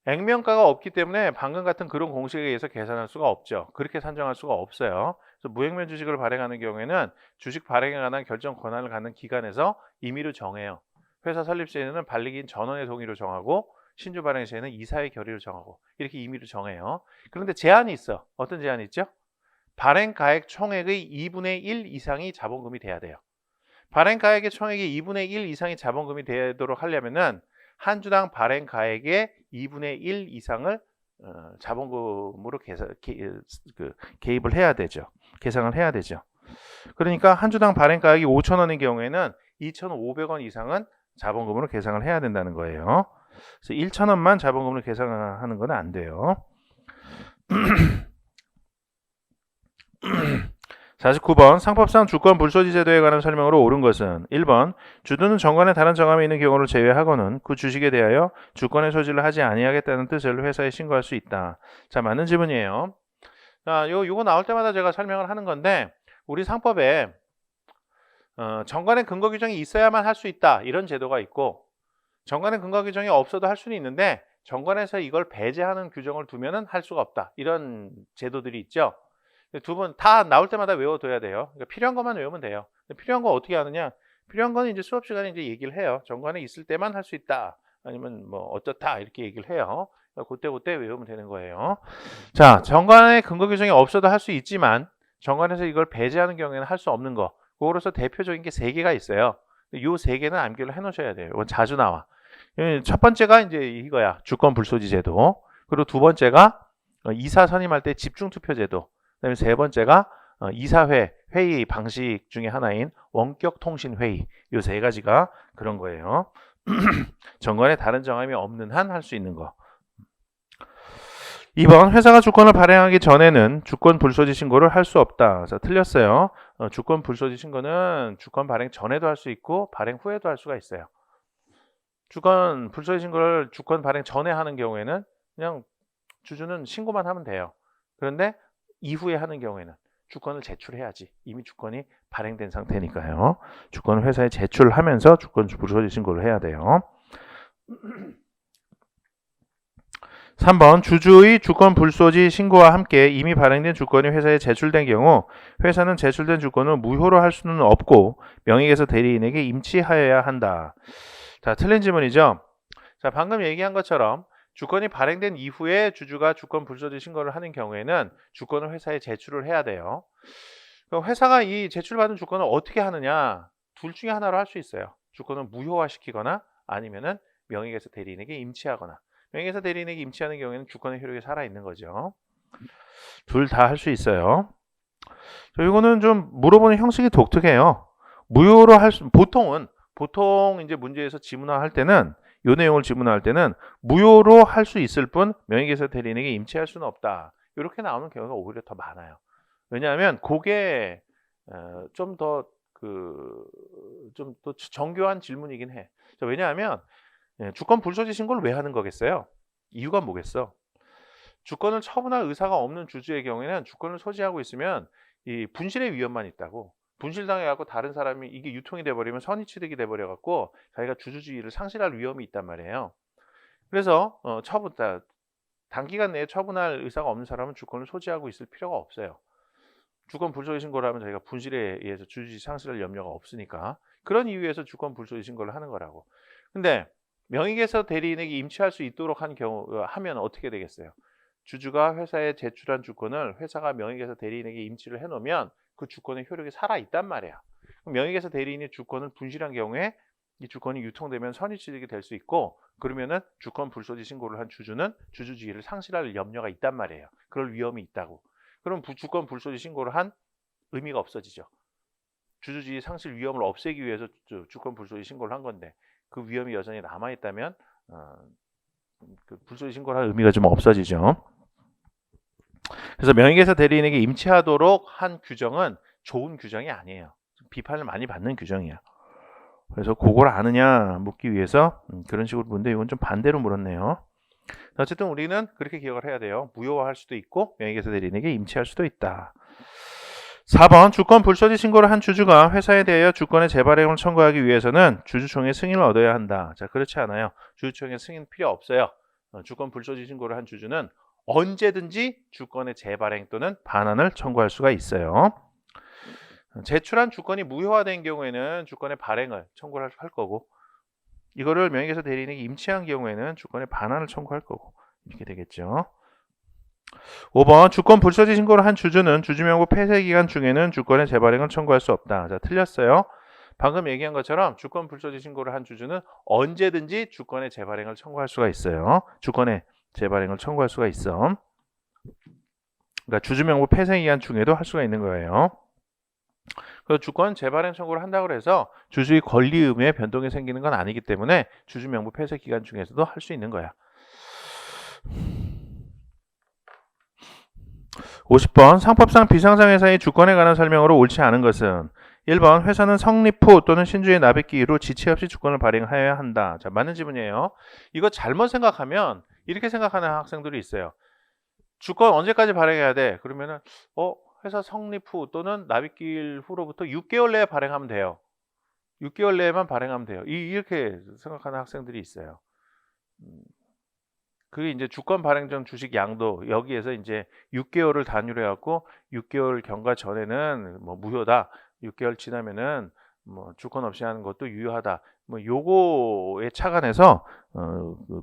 액면가가 없기 때문에 방금 같은 그런 공식에 의해서 계산할 수가 없죠. 그렇게 산정할 수가 없어요. 그래서 무액면 주식을 발행하는 경우에는 주식 발행에 관한 결정 권한을 갖는 기관에서 임의로 정해요. 회사 설립 시에는 발리기인 전원의 동의로 정하고 신주 발행 시에는 이사의 결의로 정하고 이렇게 임의로 정해요. 그런데 제한이 있어. 어떤 제한이 있죠? 발행 가액 총액의 2분의 1 이상이 자본금이 돼야 돼요. 발행 가액의 총액이 2분의 1 이상이 자본금이 되도록 하려면은 한 주당 발행 가액의 2분의 1 이상을 자본금으로 개입을 해야 되죠. 계상을 해야 되죠. 그러니까 한 주당 발행 가액이 5,000원인 경우에는 2,500원 이상은 자본금으로 계상을 해야 된다는 거예요. 그래서 1,000원만 자본금으로 계상하는 건 안 돼요. 49번 상법상 주권 불소지 제도에 관한 설명으로 옳은 것은 1번 주주는 정관의 다른 정함이 있는 경우를 제외하고는 그 주식에 대하여 주권의 소지를 하지 아니하겠다는 뜻을 회사에 신고할 수 있다. 자, 맞는 지문이에요. 자, 요거 나올 때마다 제가 설명을 하는 건데 우리 상법에 정관의 근거 규정이 있어야만 할 수 있다 이런 제도가 있고 정관의 근거 규정이 없어도 할 수는 있는데 정관에서 이걸 배제하는 규정을 두면은 할 수가 없다 이런 제도들이 있죠. 두 번 다 나올 때마다 외워둬야 돼요. 그러니까 필요한 것만 외우면 돼요. 필요한 거 어떻게 하느냐? 필요한 거는 이제 수업 시간에 이제 얘기를 해요. 정관에 있을 때만 할 수 있다. 아니면 뭐 어떻다 이렇게 얘기를 해요. 그러니까 그때 외우면 되는 거예요. 자, 정관에 근거 규정이 없어도 할 수 있지만 정관에서 이걸 배제하는 경우에는 할 수 없는 거. 그거로서 대표적인 게 3개가 있어요. 이 3개는 암기를 해놓으셔야 돼요. 이건 자주 나와. 첫 번째가 이제 이거야. 주권 불소지 제도. 그리고 두 번째가 이사 선임할 때 집중 투표 제도. 그다음에 세 번째가 이사회 회의 방식 중에 하나인 원격 통신 회의. 이 3가지가 그런 거예요. 정관에 다른 정함이 없는 한 할 수 있는 거. 2번 회사가 주권을 발행하기 전에는 주권 불소지 신고를 할 수 없다. 자, 틀렸어요. 주권 불소지 신고는 주권 발행 전에도 할 수 있고 발행 후에도 할 수가 있어요. 주권 불소지 신고를 주권 발행 전에 하는 경우에는 그냥 주주는 신고만 하면 돼요. 그런데 이후에 하는 경우에는 주권을 제출해야지. 이미 주권이 발행된 상태니까요. 주권을 회사에 제출하면서 주권 불소지 신고를 해야 돼요. 3번 주주의 주권 불소지 신고와 함께 이미 발행된 주권이 회사에 제출된 경우 회사는 제출된 주권을 무효로 할 수는 없고 명의계에서 대리인에게 임치하여야 한다. 자, 틀린 지문이죠. 자, 방금 얘기한 것처럼 주권이 발행된 이후에 주주가 주권 불소지 신고를 하는 경우에는 주권을 회사에 제출을 해야 돼요. 그럼 회사가 이 제출받은 주권을 어떻게 하느냐? 둘 중에 하나로 할 수 있어요. 주권을 무효화시키거나 아니면은 명의계에서 대리인에게 임치하거나. 명의계에서 대리인에게 임치하는 경우에는 주권의 효력이 살아있는 거죠. 둘 다 할 수 있어요. 이거는 좀 물어보는 형식이 독특해요. 무효로 보통 이제 문제에서 지문화할 때는 이 내용을 지문화할 때는 무효로 할 수 있을 뿐 명의계에서 대리인에게 임치할 수는 없다. 이렇게 나오는 경우가 오히려 더 많아요. 왜냐하면 그게 좀 더 정교한 질문이긴 해. 왜냐하면 주권 불소지 신고를 왜 하는 거겠어요? 이유가 뭐겠어? 주권을 처분할 의사가 없는 주주의 경우에는 주권을 소지하고 있으면 이 분실의 위험만 있다고. 분실당해갖고 다른 사람이 이게 유통이 돼버리면 선의취득이 돼버려갖고 자기가 주주지위를 상실할 위험이 있단 말이에요. 그래서 단기간 내에 처분할 의사가 없는 사람은 주권을 소지하고 있을 필요가 없어요. 주권 불소지 신고를 하면 자기가 분실에 의해서 주주지위 상실할 염려가 없으니까 그런 이유에서 주권 불소지 신고를 하는 거라고. 근데 명의계에서 대리인에게 임치할 수 있도록 하면 어떻게 되겠어요? 주주가 회사에 제출한 주권을 회사가 명의계에서 대리인에게 임치를 해놓으면 그 주권의 효력이 살아있단 말이야. 명의계에서 대리인이 주권을 분실한 경우에 이 주권이 유통되면 선의취득이 될 수 있고 그러면은 주권 불소지 신고를 한 주주는 주주지위를 상실할 염려가 있단 말이에요. 그럴 위험이 있다고. 그럼 주권 불소지 신고를 한 의미가 없어지죠. 주주지위 상실 위험을 없애기 위해서 주권 불소지 신고를 한 건데 그 위험이 여전히 남아있다면 그 불소지 신고를 할 의미가 좀 없어지죠. 그래서 명의계에서 대리인에게 임치하도록 한 규정은 좋은 규정이 아니에요. 비판을 많이 받는 규정이에요. 그래서 그걸 아느냐 묻기 위해서 그런 식으로 묻는데 이건 좀 반대로 물었네요. 어쨌든 우리는 그렇게 기억을 해야 돼요. 무효화할 수도 있고 명의계에서 대리인에게 임치할 수도 있다. 4번 주권 불소지 신고를 한 주주가 회사에 대하여 주권의 재발행을 청구하기 위해서는 주주총회 승인을 얻어야 한다. 자, 그렇지 않아요. 주주총회 승인 필요 없어요. 주권 불소지 신고를 한 주주는 언제든지 주권의 재발행 또는 반환을 청구할 수가 있어요. 제출한 주권이 무효화된 경우에는 주권의 발행을 청구할 거고 이거를 명의계에서 대리인에게 임치한 경우에는 주권의 반환을 청구할 거고 이렇게 되겠죠. 5번 주권 불소지 신고를 한 주주는 주주명부 폐쇄 기간 중에는 주권의 재발행을 청구할 수 없다. 자, 틀렸어요. 방금 얘기한 것처럼 주권 불소지 신고를 한 주주는 언제든지 주권의 재발행을 청구할 수가 있어요. 주권의 재발행을 청구할 수가 있어. 그러니까 주주명부 폐쇄 기간 중에도 할 수가 있는 거예요. 그래서 주권 재발행 청구를 한다고 해서 주주의 권리 의무에 변동이 생기는 건 아니기 때문에 주주명부 폐쇄 기간 중에서도 할 수 있는 거야. 50번 상법상 비상장회사의 주권에 관한 설명으로 옳지 않은 것은 1번 회사는 성립 후 또는 신주의 납입기 이후 지체 없이 주권을 발행하여야 한다. 자, 맞는 지문이에요. 이거 잘못 생각하면 이렇게 생각하는 학생들이 있어요. 주권 언제까지 발행해야 돼? 그러면은 회사 성립 후 또는 납입기일 후로부터 6개월 내에 발행하면 돼요. 6개월 내에만 발행하면 돼요. 이렇게 생각하는 학생들이 있어요. 그게 이제 주권 발행 전 주식 양도 여기에서 이제 6개월을 단위로 해갖고 6개월 경과 전에는 뭐 무효다. 6개월 지나면은 뭐 주권 없이 하는 것도 유효하다. 뭐 요거에 착안해서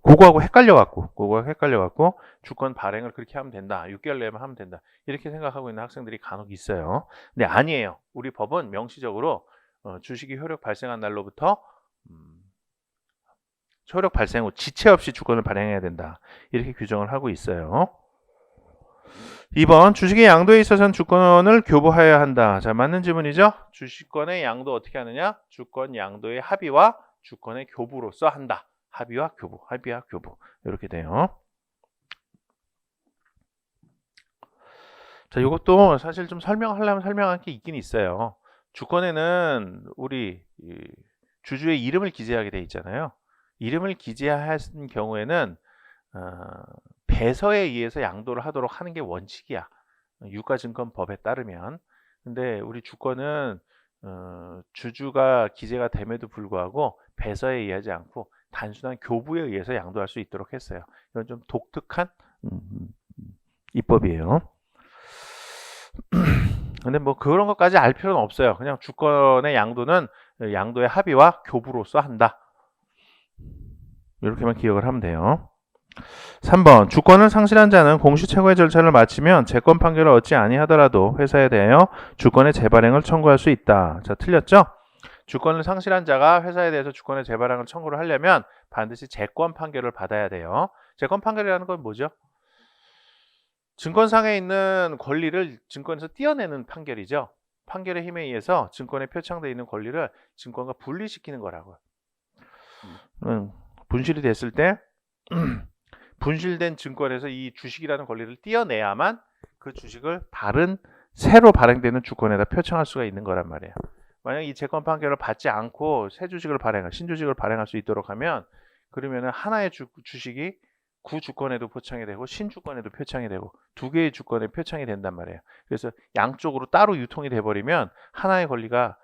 그거하고 헷갈려갖고 주권 발행을 그렇게 하면 된다. 6개월 내에만 하면 된다. 이렇게 생각하고 있는 학생들이 간혹 있어요. 근데 아니에요. 우리 법은 명시적으로 주식이 효력 발생한 날로부터 효력 발생 후 지체 없이 주권을 발행해야 된다. 이렇게 규정을 하고 있어요. 2번 주식의 양도에 있어서는 주권을 교부하여야 한다. 자, 맞는 지문이죠? 주식권의 양도 어떻게 하느냐? 주권 양도의 합의와 주권의 교부로서 한다. 합의와 교부 이렇게 돼요. 자, 이것도 사실 좀 설명하려면 설명할 게 있긴 있어요. 주권에는 우리 주주의 이름을 기재하게 돼 있잖아요. 이름을 기재한 경우에는 배서에 의해서 양도를 하도록 하는 게 원칙이야. 유가증권법에 따르면. 근데 우리 주권은 주주가 기재가 됨에도 불구하고 배서에 의하지 않고 단순한 교부에 의해서 양도할 수 있도록 했어요. 이건 좀 독특한 입법이에요. 근데 뭐 그런 것까지 알 필요는 없어요. 그냥 주권의 양도는 양도의 합의와 교부로서 한다. 이렇게만 기억을 하면 돼요. 3번 주권을 상실한 자는 공시최고의 절차를 마치면 재권 판결을 얻지 아니하더라도 회사에 대하여 주권의 재발행을 청구할 수 있다. 자, 틀렸죠? 주권을 상실한 자가 회사에 대해서 주권의 재발행을 청구를 하려면 반드시 재권 판결을 받아야 돼요. 재권 판결이라는 건 뭐죠? 증권상에 있는 권리를 증권에서 떼어내는 판결이죠. 판결의 힘에 의해서 증권에 표창되어 있는 권리를 증권과 분리시키는 거라고요. 분실이 됐을 때 분실된 증권에서 이 주식이라는 권리를 떼어내야만 그 주식을 다른 새로 발행되는 주권에다 표창할 수가 있는 거란 말이에요. 만약 이 재권 판결을 받지 않고 새 주식을 신주식을 발행할 수 있도록 하면 그러면은 하나의 주식이 구주권에도 표창이 되고 신주권에도 표창이 되고 두 개의 주권에 표창이 된단 말이에요. 그래서 양쪽으로 따로 유통이 돼버리면 하나의 권리가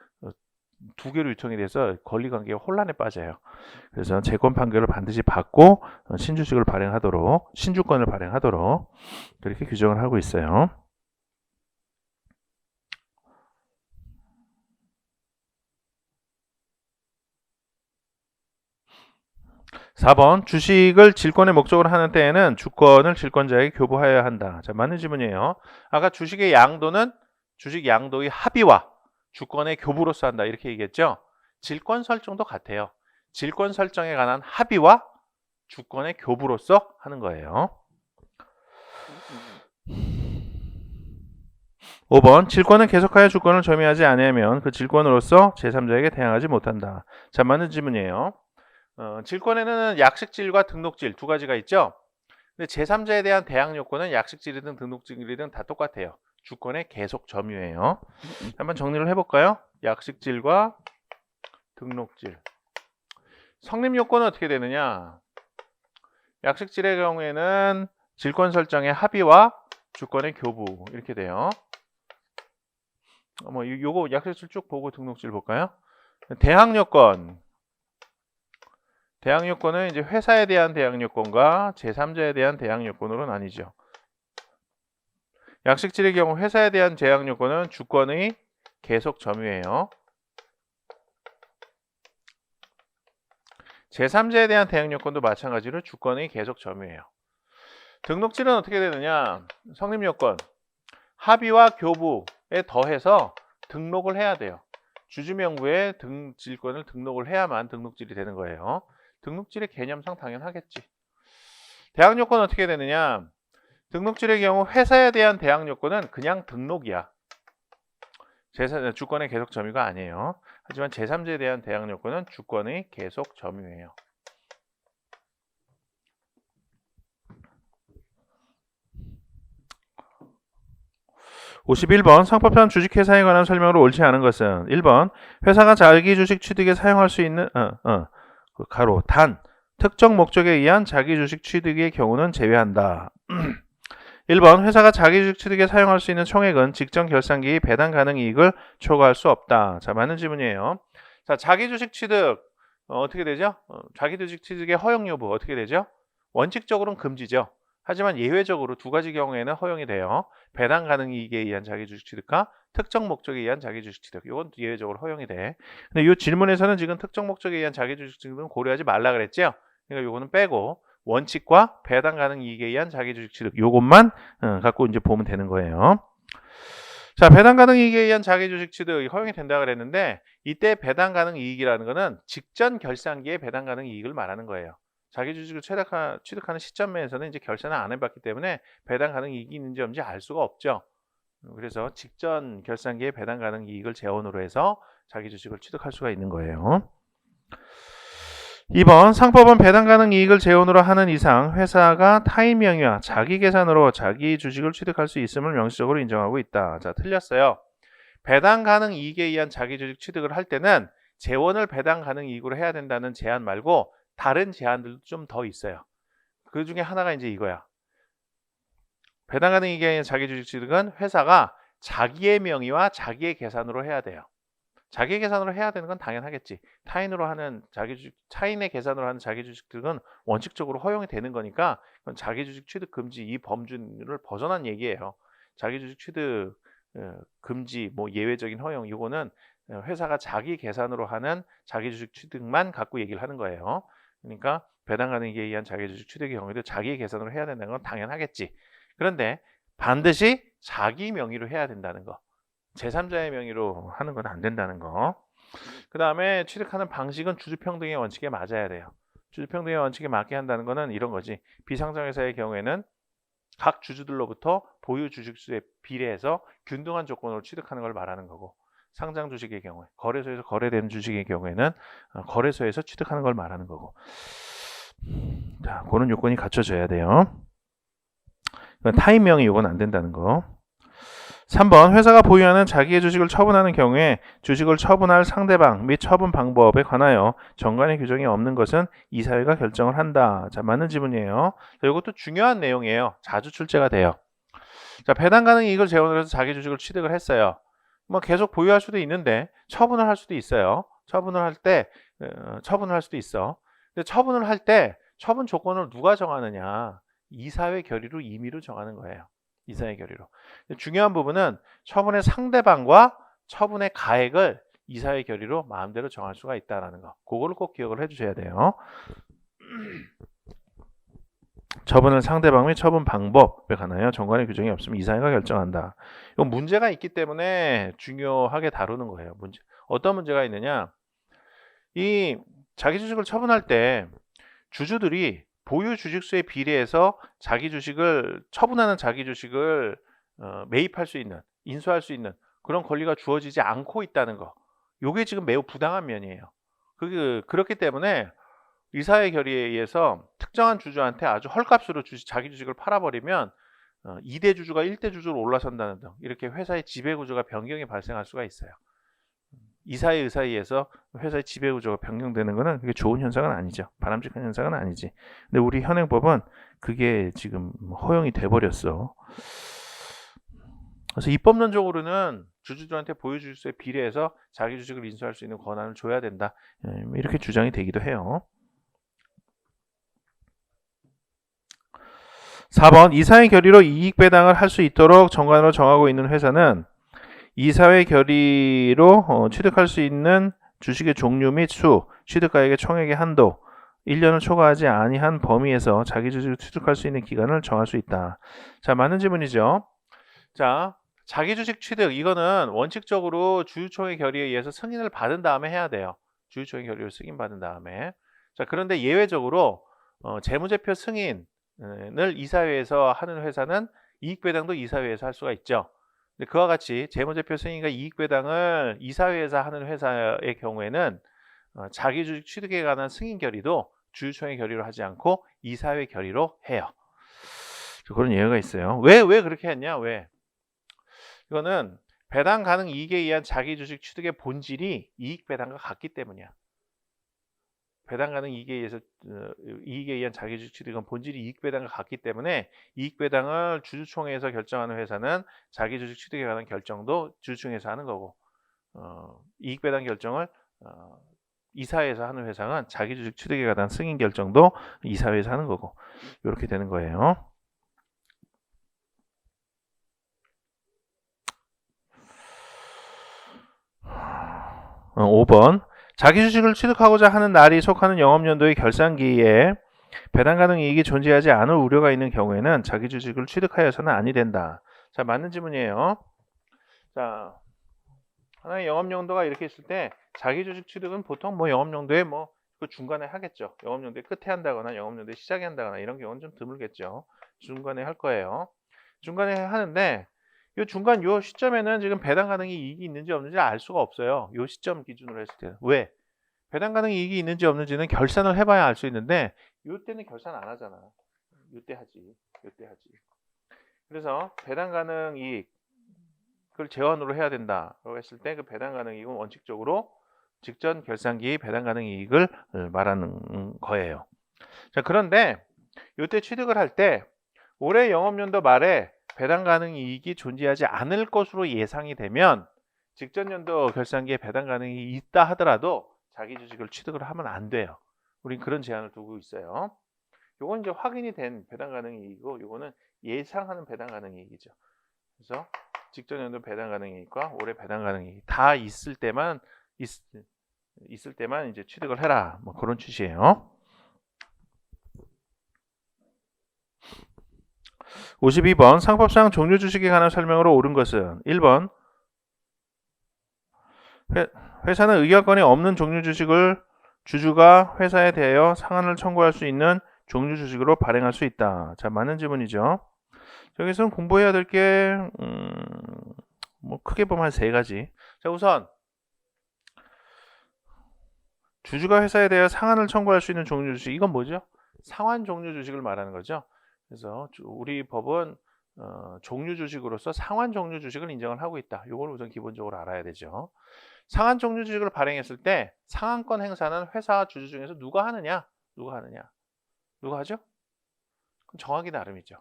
두 개로 유통이 돼서 권리관계가 혼란에 빠져요. 그래서 재권 판결을 반드시 받고 신주식을 발행하도록 신주권을 발행하도록 그렇게 규정을 하고 있어요. 4번 주식을 질권의 목적으로 하는 때에는 주권을 질권자에게 교부하여야 한다. 자, 맞는 질문이에요. 아까 주식의 양도는 주식 양도의 합의와 주권의 교부로서 한다 이렇게 얘기했죠. 질권 설정도 같아요. 질권 설정에 관한 합의와 주권의 교부로서 하는 거예요. 5번 질권은 계속하여 주권을 점유하지 아니하면 그 질권으로서 제3자에게 대항하지 못한다. 자, 맞는 질문이에요. 질권에는 약식질과 등록질 두 가지가 있죠. 근데 제3자에 대한 대항 요건은 약식질이든 등록질이든 다 똑같아요. 주권의 계속 점유예요. 한번 정리를 해볼까요? 약식질과 등록질. 성립 요건은 어떻게 되느냐? 약식질의 경우에는 질권 설정의 합의와 주권의 교부 이렇게 돼요. 뭐 요거 약식질 쭉 보고 등록질 볼까요? 대항 요건. 대항 요건은 이제 회사에 대한 대항 요건과 제3자에 대한 대항 요건으로 나뉘죠. 약식질의 경우 회사에 대한 대항 요건은 주권의 계속 점유예요. 제3자에 대한 대항 요건도 마찬가지로 주권의 계속 점유예요. 등록질은 어떻게 되느냐? 성립 요건. 합의와 교부에 더해서 등록을 해야 돼요. 주주명부에 질권을 등록을 해야만 등록질이 되는 거예요. 등록질의 개념상 당연하겠지. 대항 요건은 어떻게 되느냐? 등록질의 경우 회사에 대한 대항 요건은 그냥 등록이야. 주권의 계속 점유가 아니에요. 하지만 제3자에 대한 대항 요건은 주권의 계속 점유예요. (51번) 상법상 주식회사에 관한 설명으로 옳지 않은 것은 1번 회사가 자기 주식 취득에 사용할 수 있는 가로 단 특정 목적에 의한 자기 주식 취득의 경우는 제외한다. 1번 회사가 자기 주식 취득에 사용할 수 있는 총액은 직전 결산기 배당 가능 이익을 초과할 수 없다. 자, 맞는 질문이에요. 자, 자기 주식 취득 어떻게 되죠? 자기 주식 취득의 허용 여부 어떻게 되죠? 원칙적으로는 금지죠. 하지만 예외적으로 두 가지 경우에는 허용이 돼요. 배당 가능 이익에 의한 자기 주식 취득과 특정 목적에 의한 자기 주식 취득. 이건 예외적으로 허용이 돼. 근데 이 질문에서는 지금 특정 목적에 의한 자기 주식 취득은 고려하지 말라 그랬죠. 그러니까 요거는 빼고 원칙과 배당 가능 이익에 의한 자기 주식 취득 요것만 갖고 이제 보면 되는 거예요. 자, 배당 가능 이익에 의한 자기 주식 취득 허용이 된다 그랬는데 이때 배당 가능 이익이라는 거는 직전 결산기에 배당 가능 이익을 말하는 거예요. 자기 주식을 취득하는 시점에서는 이제 결산을 안 해봤기 때문에 배당 가능 이익이 있는지 없는지 알 수가 없죠. 그래서 직전 결산기에 배당 가능 이익을 재원으로 해서 자기 주식을 취득할 수가 있는 거예요. 2번 상법은 배당 가능 이익을 재원으로 하는 이상 회사가 타인 명의와 자기 계산으로 자기 주식을 취득할 수 있음을 명시적으로 인정하고 있다. 자, 틀렸어요. 배당 가능 이익에 의한 자기 주식 취득을 할 때는 재원을 배당 가능 이익으로 해야 된다는 제한 말고 다른 제한들도 좀 더 있어요. 그 중에 하나가 이제 이거야. 배당 가능 이익에 의한 자기 주식 취득은 회사가 자기의 명의와 자기의 계산으로 해야 돼요. 자기 계산으로 해야 되는 건 당연하겠지. 타인으로 하는 자기 주식, 타인의 계산으로 하는 자기 주식들은 원칙적으로 허용이 되는 거니까 그건 자기 주식 취득 금지 이 범주를 벗어난 얘기예요. 자기 주식 취득 금지, 뭐 예외적인 허용 이거는 회사가 자기 계산으로 하는 자기 주식 취득만 갖고 얘기를 하는 거예요. 그러니까 배당 가능에 의한 자기 주식 취득의 경우에도 자기 계산으로 해야 된다는 건 당연하겠지. 그런데 반드시 자기 명의로 해야 된다는 거. 제3자의 명의로 하는 건 안 된다는 거. 그 다음에 취득하는 방식은 주주평등의 원칙에 맞아야 돼요. 주주평등의 원칙에 맞게 한다는 거는 이런 거지. 비상장회사의 경우에는 각 주주들로부터 보유 주식수에 비례해서 균등한 조건으로 취득하는 걸 말하는 거고, 상장 주식의 경우에, 거래소에서 거래되는 주식의 경우에는 거래소에서 취득하는 걸 말하는 거고. 자, 그런 요건이 갖춰져야 돼요. 타인 명의 요건 안 된다는 거. 3번 회사가 보유하는 자기의 주식을 처분하는 경우에 주식을 처분할 상대방 및 처분 방법에 관하여 정관의 규정이 없는 것은 이사회가 결정을 한다. 자, 맞는 지문이에요. 자, 이것도 중요한 내용이에요. 자주 출제가 돼요. 자, 배당 가능 이익을 재원으로 해서 자기 주식을 취득을 했어요. 뭐 계속 보유할 수도 있는데 처분을 할 수도 있어요. 처분을 할 때 처분을 할 수도 있어. 근데 처분을 할 때 처분 조건을 누가 정하느냐? 이사회 결의로 임의로 정하는 거예요. 이사회 결의로. 중요한 부분은 처분의 상대방과 처분의 가액을 이사회 결의로 마음대로 정할 수가 있다는 거. 그거를 꼭 기억을 해주셔야 돼요. 처분을 상대방 및 처분 방법에 관하여 정관의 규정이 없으면 이사회가 결정한다. 이건 문제가 있기 때문에 중요하게 다루는 거예요. 문제. 어떤 문제가 있느냐? 이 자기 주식을 처분할 때 주주들이 보유 주식수에 비례해서 자기 주식을 처분하는 자기 주식을 매입할 수 있는, 인수할 수 있는 그런 권리가 주어지지 않고 있다는 거. 이게 지금 매우 부당한 면이에요. 그렇기 때문에 이사회 결의에 의해서 특정한 주주한테 아주 헐값으로 자기 주식을 팔아버리면 2대 주주가 1대 주주로 올라선다는 등 이렇게 회사의 지배구조가 변경이 발생할 수가 있어요. 이사회 의사에 의해서 회사의 지배구조가 변경되는 것은 그게 좋은 현상은 아니죠. 바람직한 현상은 아니지. 근데 우리 현행법은 그게 지금 허용이 돼버렸어. 그래서 입법론적으로는 주주들한테 보유 주식수에 비례해서 자기 주식을 인수할 수 있는 권한을 줘야 된다. 이렇게 주장이 되기도 해요. 4번 이사회 결의로 이익 배당을 할 수 있도록 정관으로 정하고 있는 회사는 이사회 결의로 취득할 수 있는 주식의 종류 및 수, 취득가액의 총액의 한도, 1년을 초과하지 아니한 범위에서 자기 주식을 취득할 수 있는 기간을 정할 수 있다. 자, 맞는 질문이죠. 자, 자기 주식 취득 이거는 원칙적으로 주주총회 결의에 의해서 승인을 받은 다음에 해야 돼요. 주주총회 결의로 승인받은 다음에. 자, 그런데 예외적으로 재무제표 승인을 이사회에서 하는 회사는 이익 배당도 이사회에서 할 수가 있죠. 그와 같이 재무제표 승인과 이익 배당을 이사회에서 하는 회사의 경우에는 자기 주식 취득에 관한 승인 결의도 주주총회 결의로 하지 않고 이사회 결의로 해요. 그런 예외가 있어요. 왜 그렇게 했냐? 왜? 이거는 배당 가능 이익에 의한 자기 주식 취득의 본질이 이익 배당과 같기 때문이야. 배당 가능 이익에 의한 자기 주식 취득은 본질이 이익 배당과 같기 때문에 이익 배당을 주주총회에서 결정하는 회사는 자기 주식 취득에 관한 결정도 주주총회에서 하는 거고 이익 배당 결정을 이사회에서 하는 회사는 자기 주식 취득에 관한 승인 결정도 이사회에서 하는 거고 이렇게 되는 거예요. 5번 자기 주식을 취득하고자 하는 날이 속하는 영업연도의 결산기에 배당 가능 이익이 존재하지 않을 우려가 있는 경우에는 자기 주식을 취득하여서는 아니 된다. 자, 맞는 질문이에요. 자, 하나의 영업연도가 이렇게 있을 때 자기 주식 취득은 보통 뭐 영업연도에 그 중간에 하겠죠. 영업연도의 끝에 한다거나 영업연도의 시작에 한다거나 이런 경우는 좀 드물겠죠. 중간에 할 거예요. 중간에 하는데 이 중간 요 시점에는 지금 배당 가능이 이익이 있는지 없는지 알 수가 없어요. 요 시점 기준으로 했을 때는. 왜? 배당 가능 이익이 있는지 없는지는 결산을 해봐야 알 수 있는데 이때는 결산 안 하잖아. 이때 하지. 그래서 배당 가능 이익을 재원으로 해야 된다라고 했을 때 그 배당 가능 이익은 원칙적으로 직전 결산기 배당 가능 이익을 말하는 거예요. 자, 그런데 이때 취득을 할 때 올해 영업연도 말에 배당 가능 이익이 존재하지 않을 것으로 예상이 되면 직전 연도 결산기에 배당 가능이 있다 하더라도 자기 주식을 취득을 하면 안 돼요. 우린 그런 제한을 두고 있어요. 요건 이제 확인이 된 배당 가능 이익이고 요거는 예상하는 배당 가능 이익이죠. 그래서 직전 연도 배당 가능 이익과 올해 배당 가능 이익 다 있을 때만 이제 취득을 해라. 뭐 그런 취지예요. 52번 상법상 종료 주식에 관한 설명으로 옳은 것은 1번 회사는 의결권이 없는 종료 주식을 주주가 회사에 대하여 상한을 청구할 수 있는 종료 주식으로 발행할 수 있다. 자, 맞는 지문이죠. 여기서는 공부해야 될 게 뭐 크게 보면 한 3가지. 자, 우선 주주가 회사에 대하여 상한을 청구할 수 있는 종료 주식, 이건 뭐죠? 상환 종료 주식을 말하는 거죠. 그래서 우리 법은 종료 주식으로서 상환 종료 주식을 인정을 하고 있다. 이걸 우선 기본적으로 알아야 되죠. 상한 종료 주식을 발행했을 때 상한권 행사는 회사 주주 중에서 누가 하느냐? 누가 하죠? 그럼 정하기 나름이죠.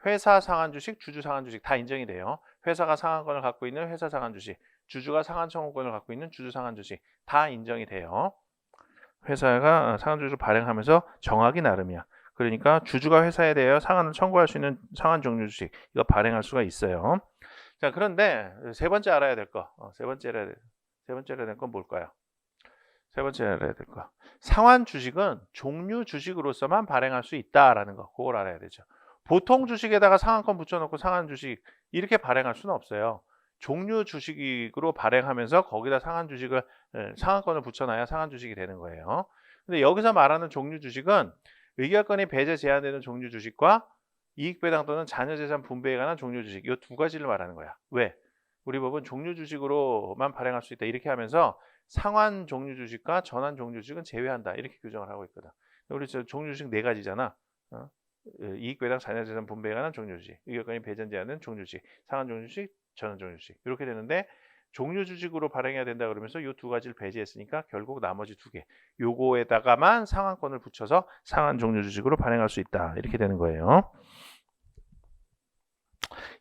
회사 상한 주식, 주주 상한 주식 다 인정이 돼요. 회사가 상한권을 갖고 있는 회사 상한 주식, 주주가 상한 청구권을 갖고 있는 주주 상한 주식 다 인정이 돼요. 회사가 상한 주식을 발행하면서 정하기 나름이야. 그러니까 주주가 회사에 대하여 상한을 청구할 수 있는 상한 종료 주식 이거 발행할 수가 있어요. 자, 그런데 세 번째 알아야 될 거, 세 번째 알아야 될 건 뭘까요? 세 번째 알아야 될 거, 상환 주식은 종류 주식으로서만 발행할 수 있다라는 거, 그걸 알아야 되죠. 보통 주식에다가 상한권 붙여놓고 상한 주식 이렇게 발행할 수는 없어요. 종류 주식으로 발행하면서 거기다 상한권을 붙여놔야 상한 주식이 되는 거예요. 근데 여기서 말하는 종류 주식은 의결권이 배제 제한되는 종류 주식과 이익배당 또는 자녀재산 분배에 관한 종류 주식, 이 2가지를 말하는 거야. 왜? 우리 법은 종류 주식으로만 발행할 수 있다 이렇게 하면서 상환 종류 주식과 전환 종류 주식은 제외한다 이렇게 규정을 하고 있거든. 우리 종류 주식 4가지잖아. 이익배당 자녀재산 분배에 관한 종류 주식, 의결권이 배제되는 종류 주식, 상환 종류 주식, 전환 종류 주식 이렇게 되는데 종류 주식으로 발행해야 된다 그러면서 이 2가지를 배제했으니까 결국 나머지 2개 요거에다가만 상한권을 붙여서 상한 종류 주식으로 발행할 수 있다 이렇게 되는 거예요.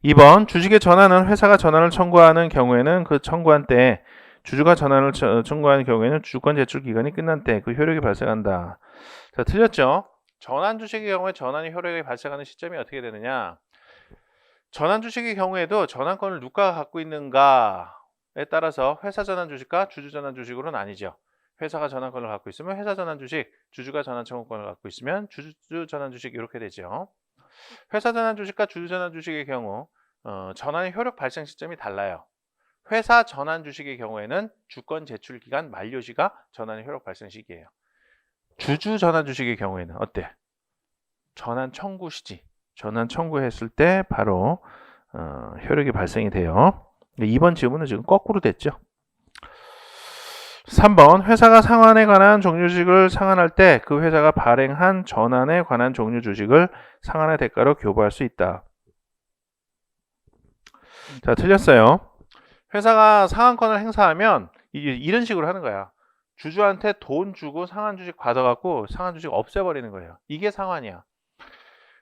2번 주식의 전환은 회사가 전환을 청구하는 경우에는 그 청구한 때 주주가 전환을 청구하는 경우에는 주권 제출 기간이 끝난 때 그 효력이 발생한다. 자, 틀렸죠? 전환 주식의 경우에 전환이 효력이 발생하는 시점이 어떻게 되느냐? 전환 주식의 경우에도 전환권을 누가 갖고 있는가에 따라서 회사 전환 주식과 주주 전환 주식으로 나뉘죠. 회사가 전환권을 갖고 있으면 회사 전환 주식, 주주가 전환 청구권을 갖고 있으면 주주 전환 주식 이렇게 되죠. 회사 전환 주식과 주주 전환 주식의 경우 전환의 효력 발생 시점이 달라요. 회사 전환 주식의 경우에는 주권 제출 기간 만료시가 전환의 효력 발생 시기예요. 주주 전환 주식의 경우에는 어때? 전환 청구 시지. 전환 청구했을 때 바로 효력이 발생이 돼요. 2번 지문은 지금 거꾸로 됐죠. 3번 회사가 상환에 관한 종류 주식을 상환할 때 그 회사가 발행한 전환에 관한 종류 주식을 상환의 대가로 교부할 수 있다. 자, 틀렸어요. 회사가 상한권을 행사하면 이런 식으로 하는 거야. 주주한테 돈 주고 상한 주식 받아갖고 상한 주식 없애버리는 거예요. 이게 상환이야.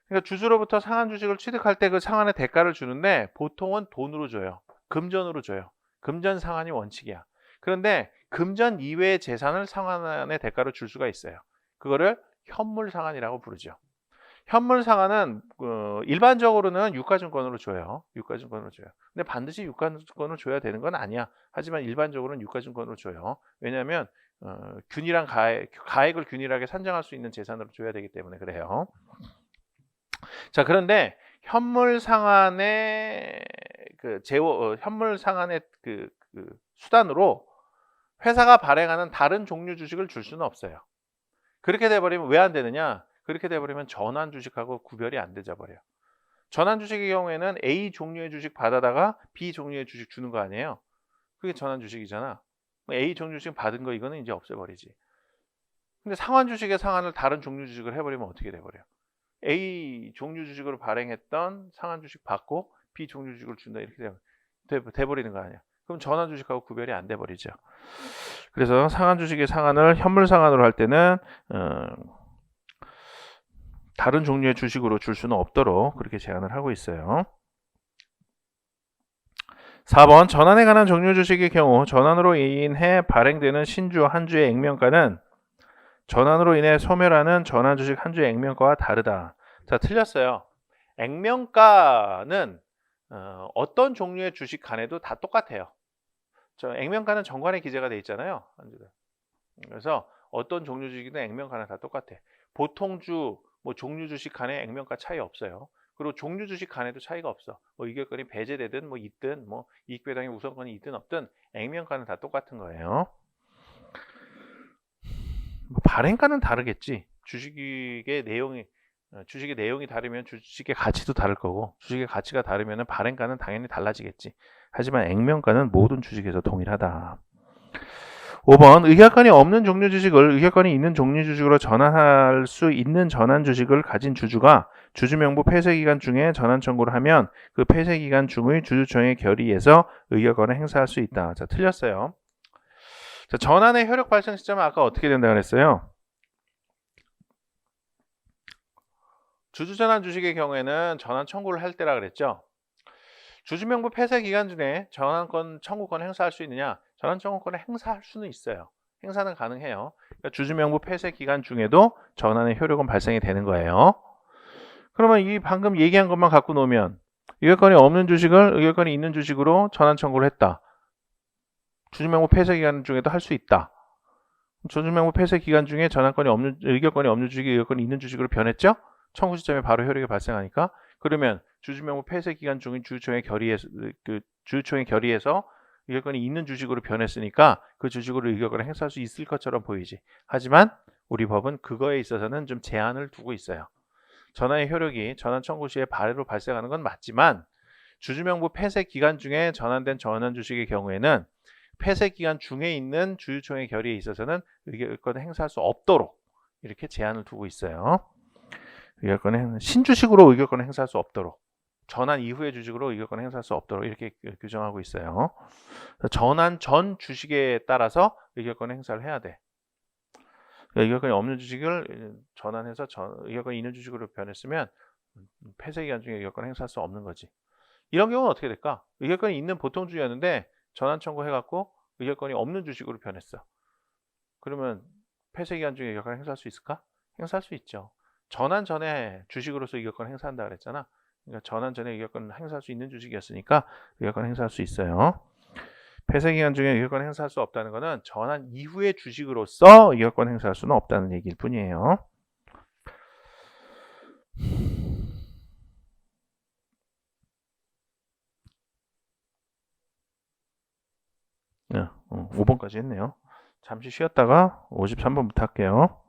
그러니까 주주로부터 상한 주식을 취득할 때 그 상환의 대가를 주는데 보통은 돈으로 줘요. 금전으로 줘요. 금전 상환이 원칙이야. 그런데 금전 이외의 재산을 상환의 대가로 줄 수가 있어요. 그거를 현물 상환이라고 부르죠. 현물 상환은 일반적으로는 유가증권으로 줘요. 유가증권으로 줘요. 근데 반드시 유가증권을 줘야 되는 건 아니야. 하지만 일반적으로는 유가증권으로 줘요. 왜냐하면 균일한 가액을 균일하게 산정할 수 있는 재산으로 줘야 되기 때문에 그래요. 자, 그런데 현물 상환의 수단으로 회사가 발행하는 다른 종류 주식을 줄 수는 없어요. 그렇게 돼버리면 왜 안 되느냐? 그렇게 돼버리면 전환 주식하고 구별이 안 되져 버려요. 전환 주식의 경우에는 A 종류의 주식 받아다가 B 종류의 주식 주는 거 아니에요? 그게 전환 주식이잖아. A 종류 주식 받은 거 이거는 이제 없애버리지. 근데 상환 주식의 상환을 다른 종류 주식을 해버리면 어떻게 돼버려? A 종류 주식으로 발행했던 상환 주식 받고 B 종류 주식을 준다 이렇게 돼버리는 거 아니야. 그럼 전환 주식하고 구별이 안 돼버리죠. 그래서 상환 주식의 상환을 현물 상환으로 할 때는 다른 종류의 주식으로 줄 수는 없도록 그렇게 제한을 하고 있어요. 4번 전환에 관한 종류 주식의 경우 전환으로 인해 발행되는 신주 한 주의 액면가는 전환으로 인해 소멸하는 전환 주식 한 주의 액면가와 다르다. 자, 틀렸어요. 액면가는 어떤 종류의 주식 간에도 다 똑같아요. 저 액면가는 정관에 기재가 돼 있잖아요. 그래서 어떤 종류 주식이든 액면가는 다 똑같아. 보통주, 종류 주식 간에 액면가 차이 없어요. 그리고 종류 주식 간에도 차이가 없어. 의결권이 배제되든 있든 이익 배당의 우선권이 있든 없든 액면가는 다 똑같은 거예요. 발행가는 다르겠지. 주식의 내용이 다르면 주식의 가치도 다를 거고, 주식의 가치가 다르면 발행가는 당연히 달라지겠지. 하지만 액면가는 모든 주식에서 동일하다. 5번 의결권이 없는 종류 주식을 의결권이 있는 종류 주식으로 전환할 수 있는 전환 주식을 가진 주주가 주주명부 폐쇄기간 중에 전환 청구를 하면 그 폐쇄기간 중의 주주총회 결의에서 의결권을 행사할 수 있다. 자, 틀렸어요. 자, 전환의 효력 발생 시점은 아까 어떻게 된다고 그랬어요? 주주전환 주식의 경우에는 전환 청구를 할 때라 그랬죠. 주주명부 폐쇄 기간 중에 전환권 청구권을 행사할 수 있느냐? 전환 청구권을 행사할 수는 있어요. 행사는 가능해요. 그러니까 주주명부 폐쇄 기간 중에도 전환의 효력은 발생이 되는 거예요. 그러면 이 방금 얘기한 것만 갖고 놓으면 의결권이 없는 주식을 의결권이 있는 주식으로 전환 청구를 했다. 주주명부 폐쇄 기간 중에도 할 수 있다. 주주명부 폐쇄 기간 중에 의결권이 없는 주식이 의결권이 있는 주식으로 변했죠? 청구 시점에 바로 효력이 발생하니까. 그러면 주주명부 폐쇄 기간 중인 주주총회 결의에서 의결권이 있는 주식으로 변했으니까 그 주식으로 의결권을 행사할 수 있을 것처럼 보이지. 하지만 우리 법은 그거에 있어서는 좀 제한을 두고 있어요. 전환의 효력이 전환 청구 시에 바로 발생하는 건 맞지만 주주명부 폐쇄 기간 중에 전환된 전환 주식의 경우에는 폐쇄 기간 중에 있는 주주총회 결의에 있어서는 의결권을 행사할 수 없도록 이렇게 제한을 두고 있어요. 신주식으로 의결권을 행사할 수 없도록, 전환 이후의 주식으로 의결권을 행사할 수 없도록 이렇게 규정하고 있어요. 전환 전 주식에 따라서 의결권을 행사를 해야 돼. 의결권이 없는 주식을 전환해서 의결권이 있는 주식으로 변했으면 폐쇄 기간 중에 의결권을 행사할 수 없는 거지. 이런 경우는 어떻게 될까? 의결권이 있는 보통 주였는데 전환 청구해갖고 의결권이 없는 주식으로 변했어. 그러면 폐쇄 기간 중에 의결권을 행사할 수 있을까? 행사할 수 있죠. 전환 전에 주식으로서 의결권을 행사한다 그랬잖아. 그러니까 전환 전에 의결권을 행사할 수 있는 주식이었으니까 의결권을 행사할 수 있어요. 폐쇄 기간 중에 의결권을 행사할 수 없다는 것은 전환 이후의 주식으로서 의결권을 행사할 수는 없다는 얘기일 뿐이에요. 5번까지 했네요. 잠시 쉬었다가 53번부터 할게요.